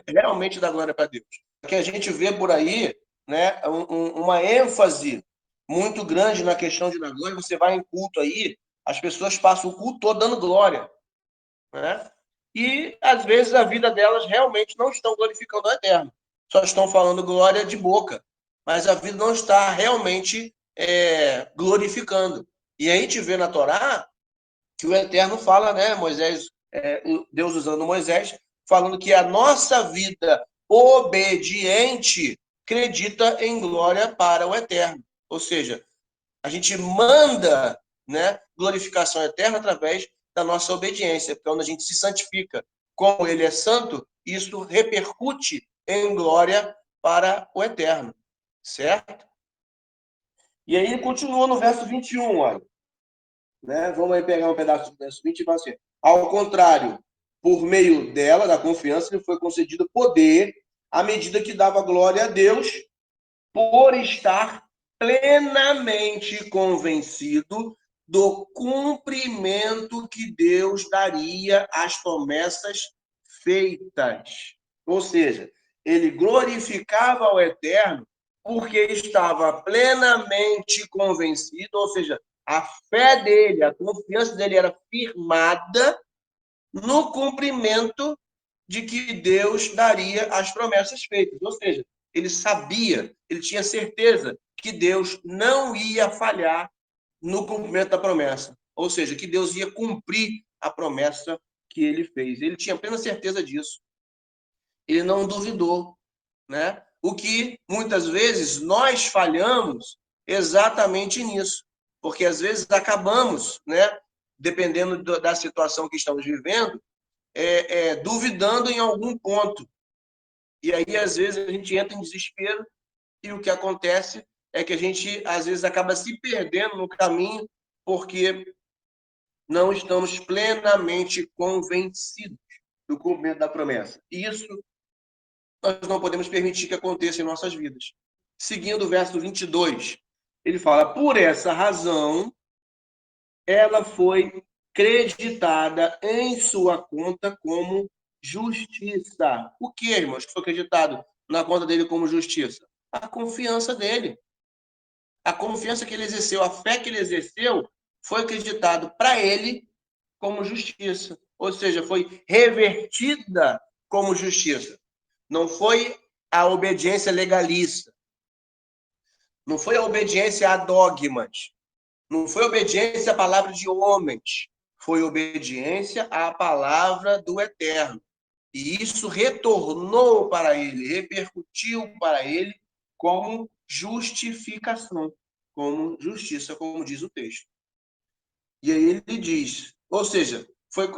realmente dá glória para Deus. Que a gente vê por aí, né, uma ênfase muito grande na questão de dar glória. Você vai em culto aí, as pessoas passam o culto todo dando glória, né? E às vezes a vida delas realmente não estão glorificando o Eterno, só estão falando glória de boca, mas a vida não está realmente glorificando. E aí a gente vê na Torá que o Eterno fala, né, Moisés, Deus usando Moisés, falando que a nossa vida obediente acredita em glória para o Eterno. Ou seja, a gente manda, né, glorificação eterna através da nossa obediência, porque quando a gente se santifica como ele é santo, isso repercute em glória para o Eterno. Certo? E aí continua no verso 21, olha. Né? Vamos aí pegar um pedaço do verso 20 e falar assim: ao contrário, por meio dela, da confiança, lhe foi concedido poder, à medida que dava glória a Deus, por estar plenamente convencido do cumprimento que Deus daria às promessas feitas. Ou seja, ele glorificava ao Eterno porque estava plenamente convencido, ou seja, a fé dele, a confiança dele era firmada no cumprimento de que Deus daria as promessas feitas. Ou seja, ele sabia, ele tinha certeza que Deus não ia falhar no cumprimento da promessa. Ou seja, que Deus ia cumprir a promessa que ele fez. Ele tinha plena certeza disso. Ele não duvidou, né? O que muitas vezes nós falhamos exatamente nisso, porque às vezes acabamos, né, dependendo da situação que estamos vivendo, duvidando em algum ponto. E aí, às vezes, a gente entra em desespero e o que acontece é que a gente, às vezes, acaba se perdendo no caminho porque não estamos plenamente convencidos do cumprimento da promessa. Isso nós não podemos permitir que aconteça em nossas vidas. Seguindo o verso 22, ele fala, por essa razão, ela foi creditada em sua conta como justiça. O que, irmãos, que foi acreditado na conta dele como justiça? A confiança dele. A confiança que ele exerceu, a fé que ele exerceu, foi acreditado para ele como justiça. Ou seja, foi revertida como justiça. Não foi a obediência legalista. Não foi a obediência a dogmas. Não foi obediência à palavra de homens. Foi obediência à palavra do Eterno. E isso retornou para ele, repercutiu para ele como justificação, como justiça, como diz o texto. E aí ele diz, ou seja, foi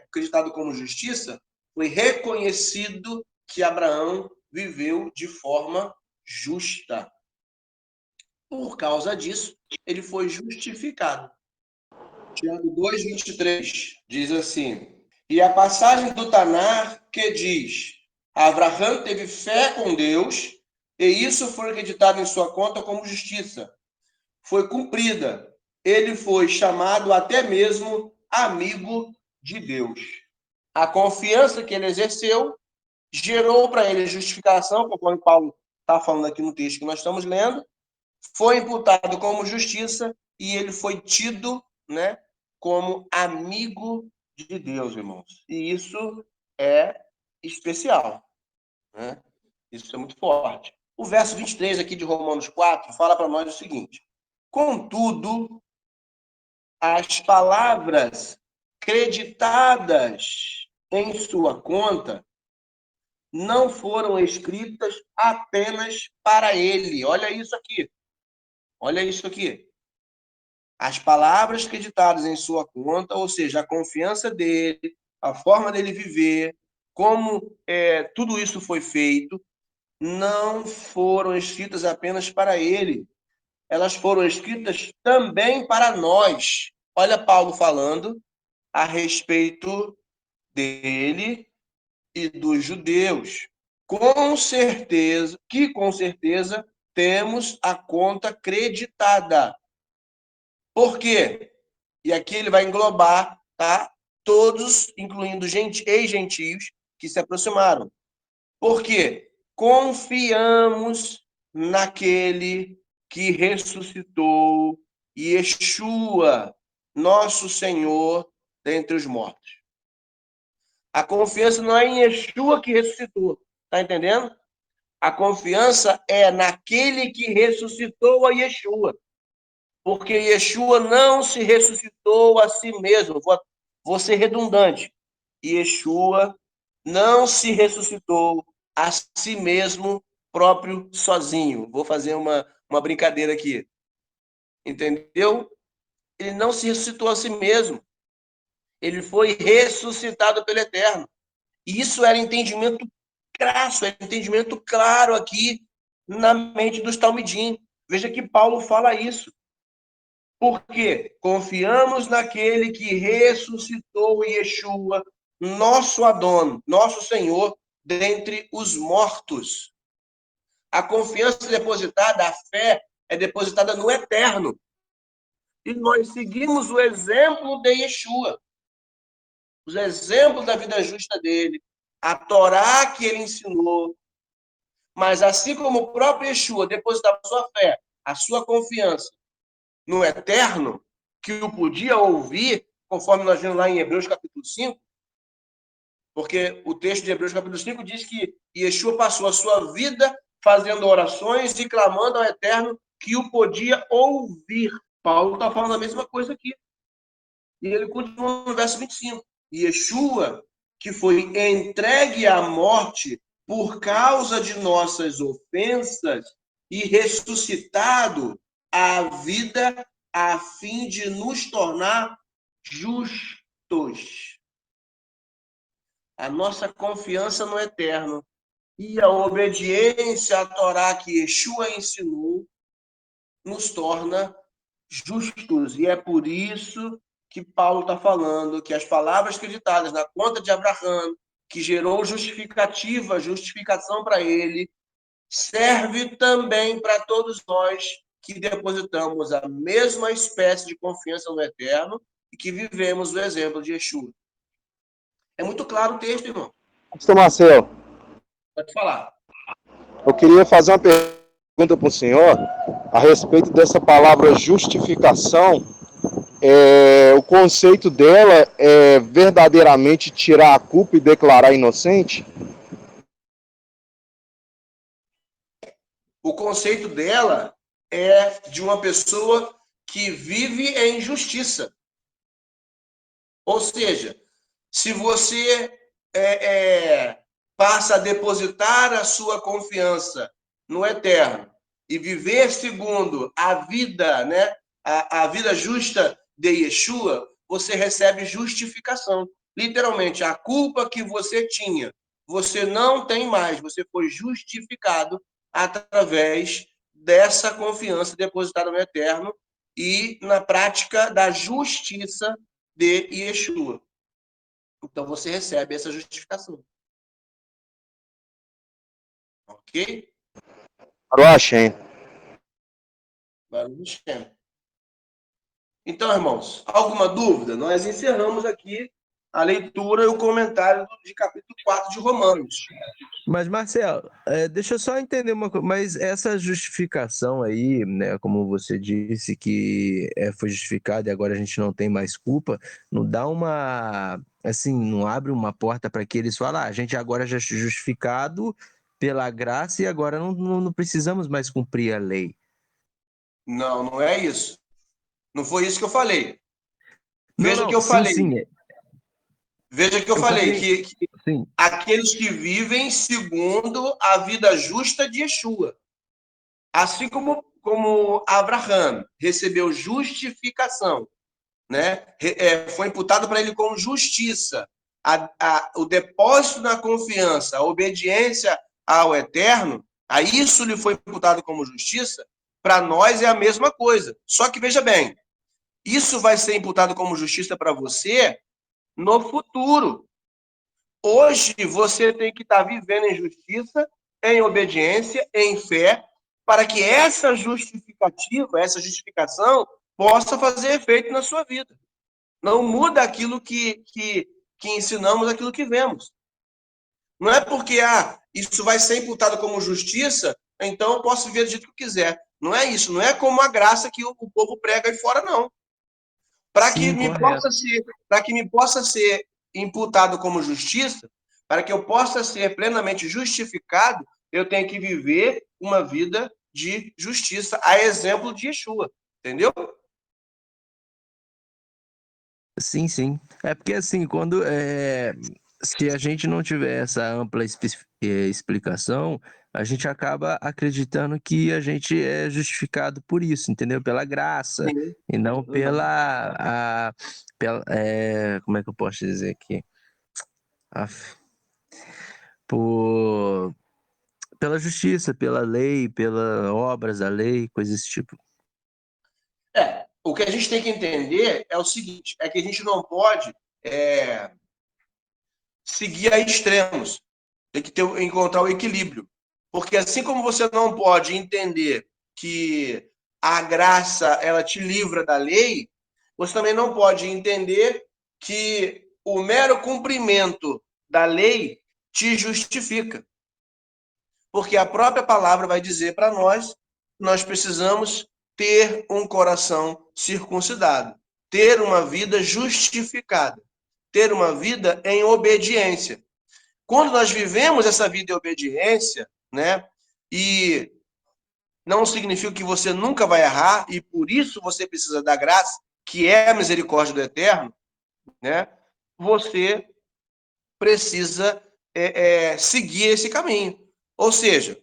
acreditado como justiça, foi reconhecido que Abraão viveu de forma justa. Por causa disso, ele foi justificado. Tiago 2:23 diz assim: e a passagem do Tanar que diz: Abraão teve fé com Deus, e isso foi acreditado em sua conta como justiça. Foi cumprida. Ele foi chamado até mesmo amigo de Deus. A confiança que ele exerceu gerou para ele justificação, conforme Paulo está falando aqui no texto que nós estamos lendo, foi imputado como justiça e ele foi tido, né, como amigo de Deus, irmãos. E isso é especial, né? Isso é muito forte. O verso 23 aqui de Romanos 4 fala para nós o seguinte: contudo, as palavras creditadas em sua conta não foram escritas apenas para ele. Olha isso aqui. Olha isso aqui. As palavras acreditadas em sua conta, ou seja, a confiança dele, a forma dele viver, como tudo isso foi feito, não foram escritas apenas para ele. Elas foram escritas também para nós. Olha Paulo falando a respeito dele e dos judeus. Com certeza temos a conta creditada. Por quê? E aqui ele vai englobar, tá? Todos, incluindo ex-gentios que se aproximaram. Por quê? Confiamos naquele que ressuscitou Yeshua, nosso Senhor, dentre os mortos. A confiança não é em Yeshua que ressuscitou, tá entendendo? A confiança é naquele que ressuscitou a Yeshua. Porque Yeshua não se ressuscitou a si mesmo. Vou ser redundante. Yeshua não se ressuscitou a si mesmo próprio sozinho. Vou fazer uma brincadeira aqui. Entendeu? Ele não se ressuscitou a si mesmo. Ele foi ressuscitado pelo Eterno. E isso era entendimento crasso, era entendimento claro aqui na mente dos Talmidim. Veja que Paulo fala isso. Porque confiamos naquele que ressuscitou Yeshua, nosso Adon, nosso Senhor, dentre os mortos. A confiança depositada, a fé, é depositada no eterno. E nós seguimos o exemplo de Yeshua, os exemplos da vida justa dele, a Torá que ele ensinou. Mas assim como o próprio Yeshua depositava a sua fé, a sua confiança no eterno, que o podia ouvir, conforme nós vimos lá em Hebreus capítulo 5, porque o texto de Hebreus capítulo 5 diz que Yeshua passou a sua vida fazendo orações e clamando ao eterno que o podia ouvir. Paulo está falando a mesma coisa aqui. E ele continua no verso 25. Yeshua, que foi entregue à morte por causa de nossas ofensas e ressuscitado à vida a fim de nos tornar justos. A nossa confiança no eterno e a obediência à Torá que Yeshua ensinou nos torna justos. E é por isso que Paulo está falando que as palavras acreditadas na conta de Abraão, que gerou justificação para ele, serve também para todos nós que depositamos a mesma espécie de confiança no eterno e que vivemos o exemplo de Yeshua. É muito claro o texto, irmão. Pastor Marcel, Pode falar. eu queria fazer uma pergunta para o senhor a respeito dessa palavra justificação. O conceito dela é verdadeiramente tirar a culpa e declarar inocente? O conceito dela é de uma pessoa que vive em justiça. Ou seja, se você passa a depositar a sua confiança no eterno e viver segundo a vida, né, a vida justa de Yeshua, você recebe justificação. Literalmente, a culpa que você tinha, você não tem mais, você foi justificado através dessa confiança depositada no Eterno e na prática da justiça de Yeshua. Então você recebe essa justificação. Ok? Hashem. Baruch Hashem. Então, irmãos, alguma dúvida? Nós encerramos aqui a leitura e o comentário de capítulo 4 de Romanos. Mas, Marcelo, deixa eu só entender uma coisa. Mas essa justificação aí, né, como você disse que foi justificado e agora a gente não tem mais culpa, não dá uma, assim, não abre uma porta para que eles falem, a gente agora já é justificado pela graça e agora não precisamos mais cumprir a lei. Não, não é isso. Não foi isso que eu falei. Veja Não, que eu sim, falei. sim. Veja que eu falei que sim. aqueles que vivem segundo a vida justa de Yeshua. Assim como Abraham recebeu justificação, né? Foi imputado para ele como justiça. O depósito na confiança, a obediência ao Eterno, a isso lhe foi imputado como justiça, para nós é a mesma coisa. Só que veja bem, isso vai ser imputado como justiça para você no futuro. Hoje você tem que estar vivendo em justiça, em obediência, em fé, para que essa justificativa, essa justificação, possa fazer efeito na sua vida. Não muda aquilo que ensinamos, aquilo que vemos. Não é porque isso vai ser imputado como justiça, então eu posso viver do jeito que eu quiser. Não é isso, não é como a graça que o povo prega aí fora, não. Para que me possa ser imputado como justiça, para que eu possa ser plenamente justificado, eu tenho que viver uma vida de justiça, a exemplo de Yeshua. Entendeu? Sim, sim. É porque assim, se a gente não tiver essa ampla explicação, a gente acaba acreditando que a gente é justificado por isso, entendeu? Pela graça, Sim. e não como é que eu posso dizer aqui? Pela justiça, pela lei, pelas obras da lei, coisas desse tipo. O que a gente tem que entender é o seguinte, é que a gente não pode seguir a extremos. Tem que encontrar o equilíbrio. Porque assim como você não pode entender que a graça ela te livra da lei, você também não pode entender que o mero cumprimento da lei te justifica. Porque a própria palavra vai dizer para nós precisamos ter um coração circuncidado, ter uma vida justificada, ter uma vida em obediência. Quando nós vivemos essa vida em obediência, né, e não significa que você nunca vai errar, e por isso você precisa da graça, que é a misericórdia do Eterno, né, você precisa seguir esse caminho. Ou seja,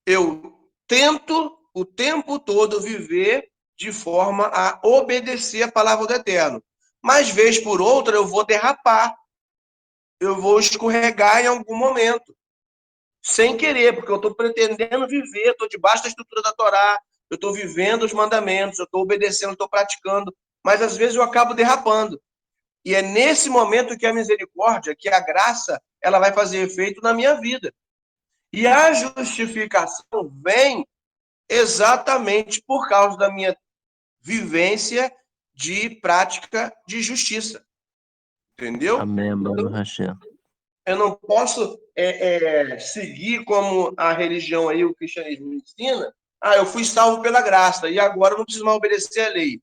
eu tento o tempo todo viver de forma a obedecer a palavra do Eterno. Mas, vez por outra, eu vou derrapar. Eu vou escorregar em algum momento. Sem querer, porque eu estou pretendendo viver, estou debaixo da estrutura da Torá, eu estou vivendo os mandamentos, eu estou obedecendo, estou praticando. Mas, às vezes, eu acabo derrapando. E é nesse momento que a misericórdia, que a graça, ela vai fazer efeito na minha vida. E a justificação vem exatamente por causa da minha vivência de prática de justiça. Entendeu? Amém, Então, Hashem. eu não posso seguir como a religião aí, o cristianismo ensina. Eu fui salvo pela graça e agora eu não preciso mais obedecer a lei.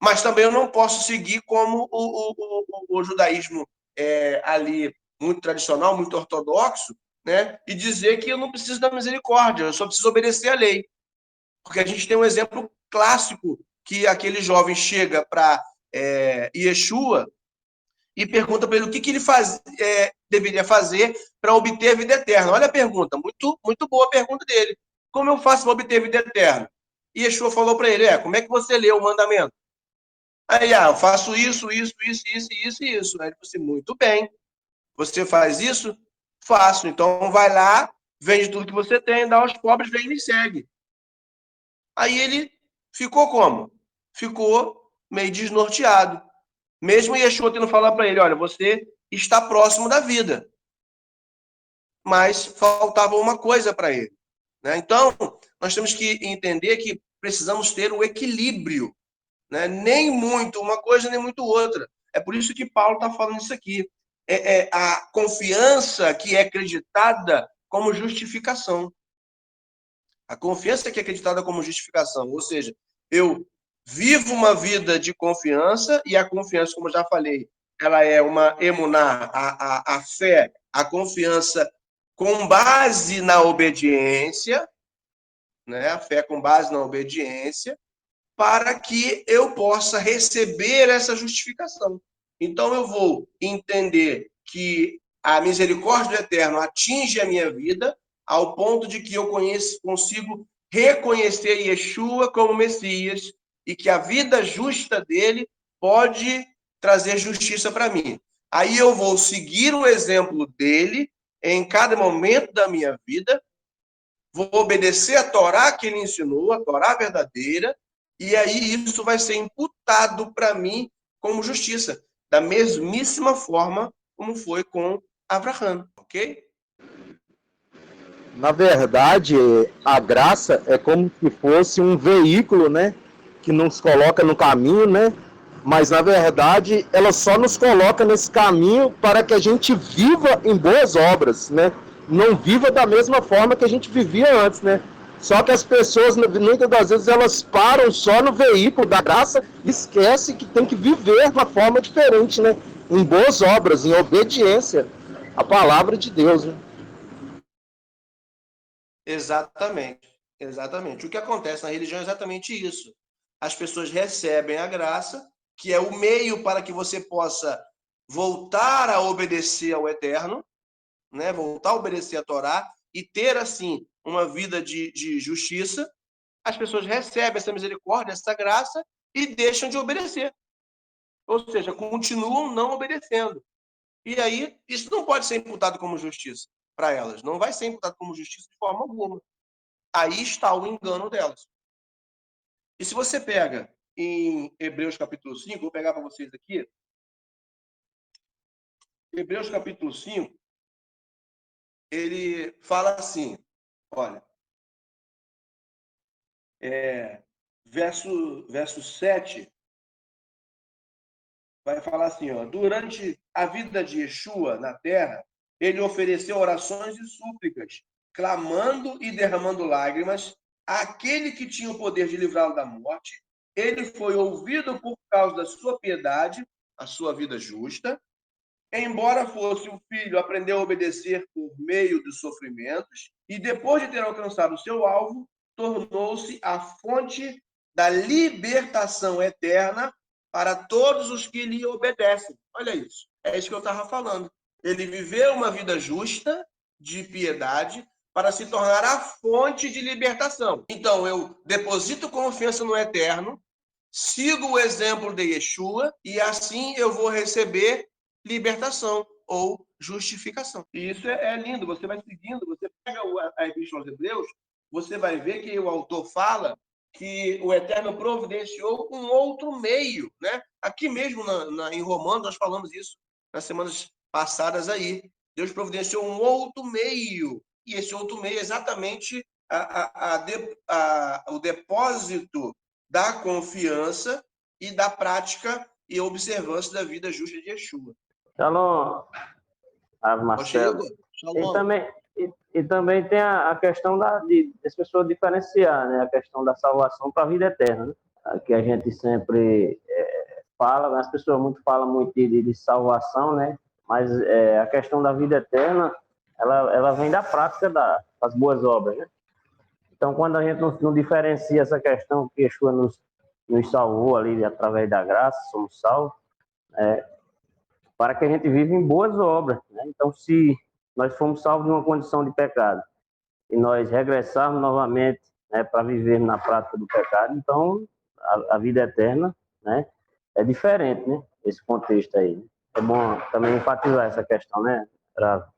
Mas também eu não posso seguir como o judaísmo ali muito tradicional, muito ortodoxo, né? E dizer que eu não preciso da misericórdia, eu só preciso obedecer a lei. Porque a gente tem um exemplo clássico que aquele jovem chega para Yeshua e pergunta para ele o que ele deveria fazer para obter a vida eterna. Olha a pergunta, muito, muito boa a pergunta dele. como eu faço para obter vida eterna? E Yeshua falou para ele, como é que você lê o mandamento? Aí, eu faço isso. Aí ele falou assim, muito bem. Você faz isso? Faço. Então, vai lá, vende tudo que você tem, dá aos pobres, vem e me segue. Aí ele ficou como? Ficou meio desnorteado. Mesmo Yeshua tendo falado para ele, olha, você está próximo da vida. Mas faltava uma coisa para ele. Né? Então, nós temos que entender que precisamos ter o equilíbrio. Né? Nem muito uma coisa, nem muito outra. É por isso que Paulo está falando isso aqui. É a confiança que é acreditada como justificação. A confiança que é acreditada como justificação. Ou seja, eu vivo uma vida de confiança, e a confiança, como eu já falei, ela é uma emuná, a fé, a confiança com base na obediência, né? A fé com base na obediência, para que eu possa receber essa justificação. Então, eu vou entender que a misericórdia do Eterno atinge a minha vida ao ponto de que eu consigo reconhecer Yeshua como Messias e que a vida justa dele pode trazer justiça para mim. Aí eu vou seguir o exemplo dele em cada momento da minha vida, vou obedecer a Torá que ele ensinou, a Torá verdadeira, e aí isso vai ser imputado para mim como justiça, da mesmíssima forma como foi com Abraão, ok? Na verdade, a graça é como se fosse um veículo, né, que nos coloca no caminho, né? Mas na verdade, ela só nos coloca nesse caminho para que a gente viva em boas obras, né? Não viva da mesma forma que a gente vivia antes, né? Só que as pessoas, muitas das vezes, elas param só no veículo da graça e esquecem que tem que viver de uma forma diferente, né? Em boas obras, em obediência à palavra de Deus, né? Exatamente. O que acontece na religião é exatamente isso. As pessoas recebem a graça, que é o meio para que você possa voltar a obedecer ao Eterno, né? Voltar a obedecer a Torá e ter, assim, uma vida de justiça. As pessoas recebem essa misericórdia, essa graça e deixam de obedecer. Ou seja, continuam não obedecendo. E aí, isso não pode ser imputado como justiça para elas. Não vai ser imputado como justiça de forma alguma. Aí está o engano delas. E se você pega em Hebreus capítulo 5, vou pegar para vocês aqui. Hebreus capítulo 5, ele fala assim, olha, verso 7, vai falar assim, durante a vida de Yeshua na terra, ele ofereceu orações e súplicas, clamando e derramando lágrimas àquele que tinha o poder de livrá-lo da morte. Ele foi ouvido por causa da sua piedade, a sua vida justa. Embora fosse um filho, aprendeu a obedecer por meio dos sofrimentos e, depois de ter alcançado o seu alvo, tornou-se a fonte da libertação eterna para todos os que lhe obedecem. Olha isso. É isso que eu estava falando. Ele viveu uma vida justa, de piedade, para se tornar a fonte de libertação. Então, eu deposito confiança no Eterno, sigo o exemplo de Yeshua e assim eu vou receber libertação ou justificação. E isso é lindo. Você vai seguindo, você pega a Epístola aos Hebreus, você vai ver que o autor fala que o Eterno providenciou um outro meio, né? Aqui mesmo em Romanos nós falamos isso nas semanas passadas aí. Deus providenciou um outro meio, e esse outro meio é exatamente o depósito da confiança e da prática e observância da vida justa de Yeshua. Shalom, Marcelo. Shalom. E também tem a questão das pessoas diferenciar, né? A questão da salvação para a vida eterna, né? Que a gente sempre fala, as pessoas falam muito de salvação, né? Mas a questão da vida eterna, ela vem da prática das boas obras, né? Então, quando a gente não diferencia essa questão que Yeshua nos salvou ali através da graça, somos salvos, para que a gente viva em boas obras, né? Então, se nós fomos salvos de uma condição de pecado e nós regressarmos novamente, né, para viver na prática do pecado, então a vida eterna, né, é diferente, né, esse contexto aí. É bom também enfatizar essa questão, né, Rava?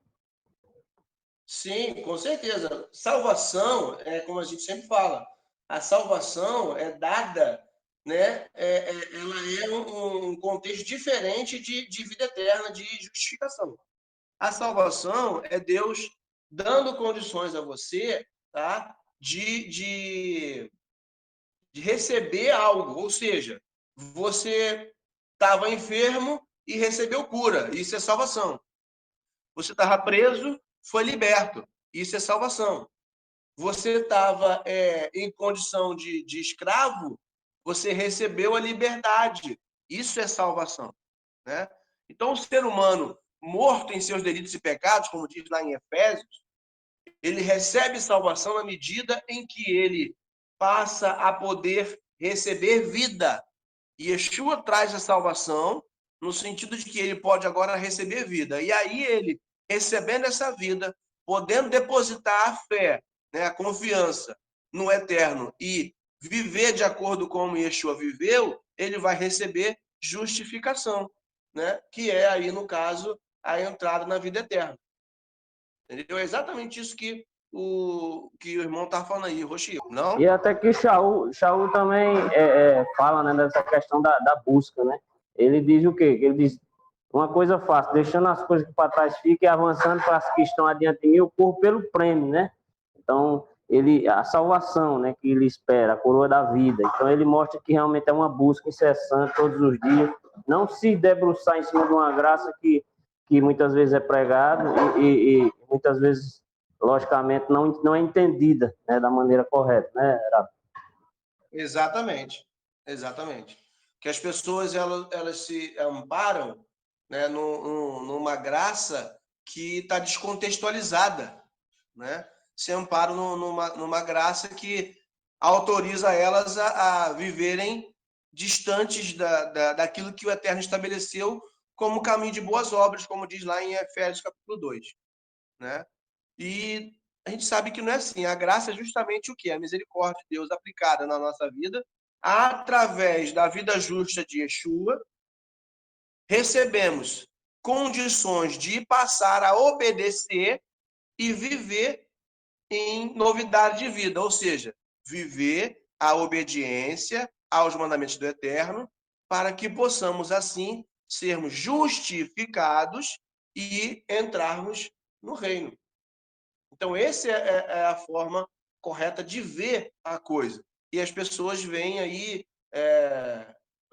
Sim, com certeza. Salvação é como a gente sempre fala. A salvação é dada, né? Ela é um contexto diferente de vida eterna, de justificação. A salvação é Deus dando condições a você, tá? De receber algo, ou seja, você estava enfermo e recebeu cura. Isso é salvação. Você estava preso, foi liberto. Isso é salvação. Você estava em condição de escravo, você recebeu a liberdade. Isso é salvação, né? Então, o ser humano morto em seus delitos e pecados, como diz lá em Efésios, ele recebe salvação na medida em que ele passa a poder receber vida. E Yeshua traz a salvação no sentido de que ele pode agora receber vida. E aí ele, recebendo essa vida, podendo depositar a fé, né, a confiança no eterno e viver de acordo com como Yeshua viveu, ele vai receber justificação, né, que é aí, no caso, a entrada na vida eterna. Entendeu? É exatamente isso que o irmão está falando aí, Roxinho, não? E até que Shaul também fala, né, dessa questão da busca, né? Ele diz o quê? Ele diz uma coisa fácil, deixando as coisas que para trás fiquem e avançando para as que estão adiante de mim, eu corro pelo prêmio, né? Então, a salvação, né, que ele espera, a coroa da vida. Então, ele mostra que realmente é uma busca incessante todos os dias, não se debruçar em cima de uma graça que muitas vezes é pregada e muitas vezes, logicamente, não é entendida, né, da maneira correta, né, Rafa? Exatamente, exatamente. Que as pessoas elas se amparam, né, numa graça que está descontextualizada, né? Se amparam numa graça que autoriza elas a viverem distantes daquilo que o Eterno estabeleceu como caminho de boas obras, como diz lá em Efésios capítulo 2, né? E a gente sabe que não é assim. A graça é justamente o quê? A misericórdia de Deus aplicada na nossa vida, através da vida justa de Yeshua, recebemos condições de passar a obedecer e viver em novidade de vida, ou seja, viver a obediência aos mandamentos do Eterno, para que possamos, assim, sermos justificados e entrarmos no reino. Então, essa é a forma correta de ver a coisa. E as pessoas veem aí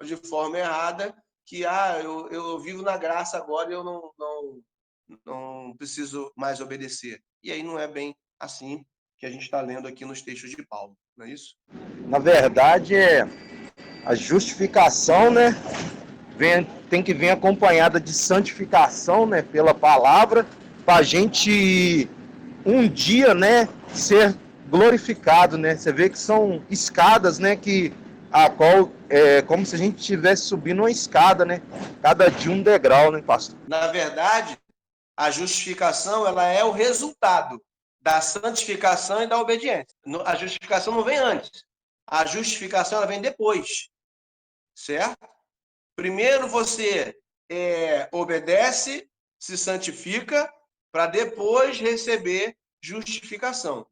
de forma errada que eu vivo na graça agora e eu não preciso mais obedecer. E aí não é bem assim que a gente está lendo aqui nos textos de Paulo, não é isso? Na verdade, a justificação, né, tem que vir acompanhada de santificação, né, pela palavra, para a gente um dia, né, ser glorificado, né? Você vê que são escadas, né, que a qual é como se a gente estivesse subindo uma escada, né? Cada dia um degrau, né, pastor? Na verdade, a justificação ela é o resultado da santificação e da obediência. A justificação não vem antes. A justificação ela vem depois, certo? Primeiro você obedece, se santifica, para depois receber justificação.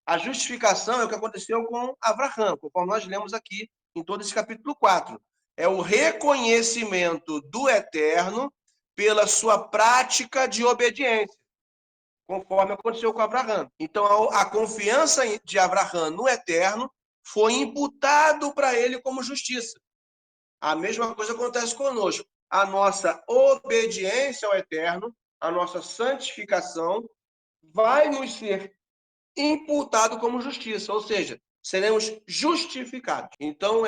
A justificação é o que aconteceu com Abraão, conforme nós lemos aqui em todo esse capítulo 4. É o reconhecimento do Eterno pela sua prática de obediência, conforme aconteceu com Abraão. Então, a confiança de Abraão no Eterno foi imputado para ele como justiça. A mesma coisa acontece conosco. A nossa obediência ao Eterno, a nossa santificação, vai nos ser imputado como justiça, ou seja, seremos justificados. Então,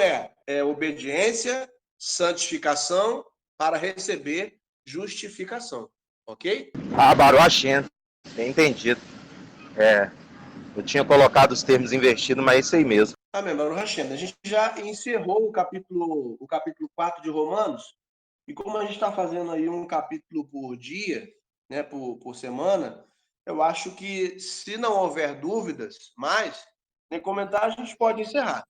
obediência, santificação para receber justificação. Ok? Ah, Baruch Hashem, bem entendido. Eu tinha colocado os termos invertidos, mas é isso aí mesmo. Amém, Baruch Hashem. A gente já encerrou o capítulo 4 de Romanos, e como a gente está fazendo aí um capítulo por dia, né, por semana, eu acho que, se não houver dúvidas mais, nem comentar, a gente pode encerrar.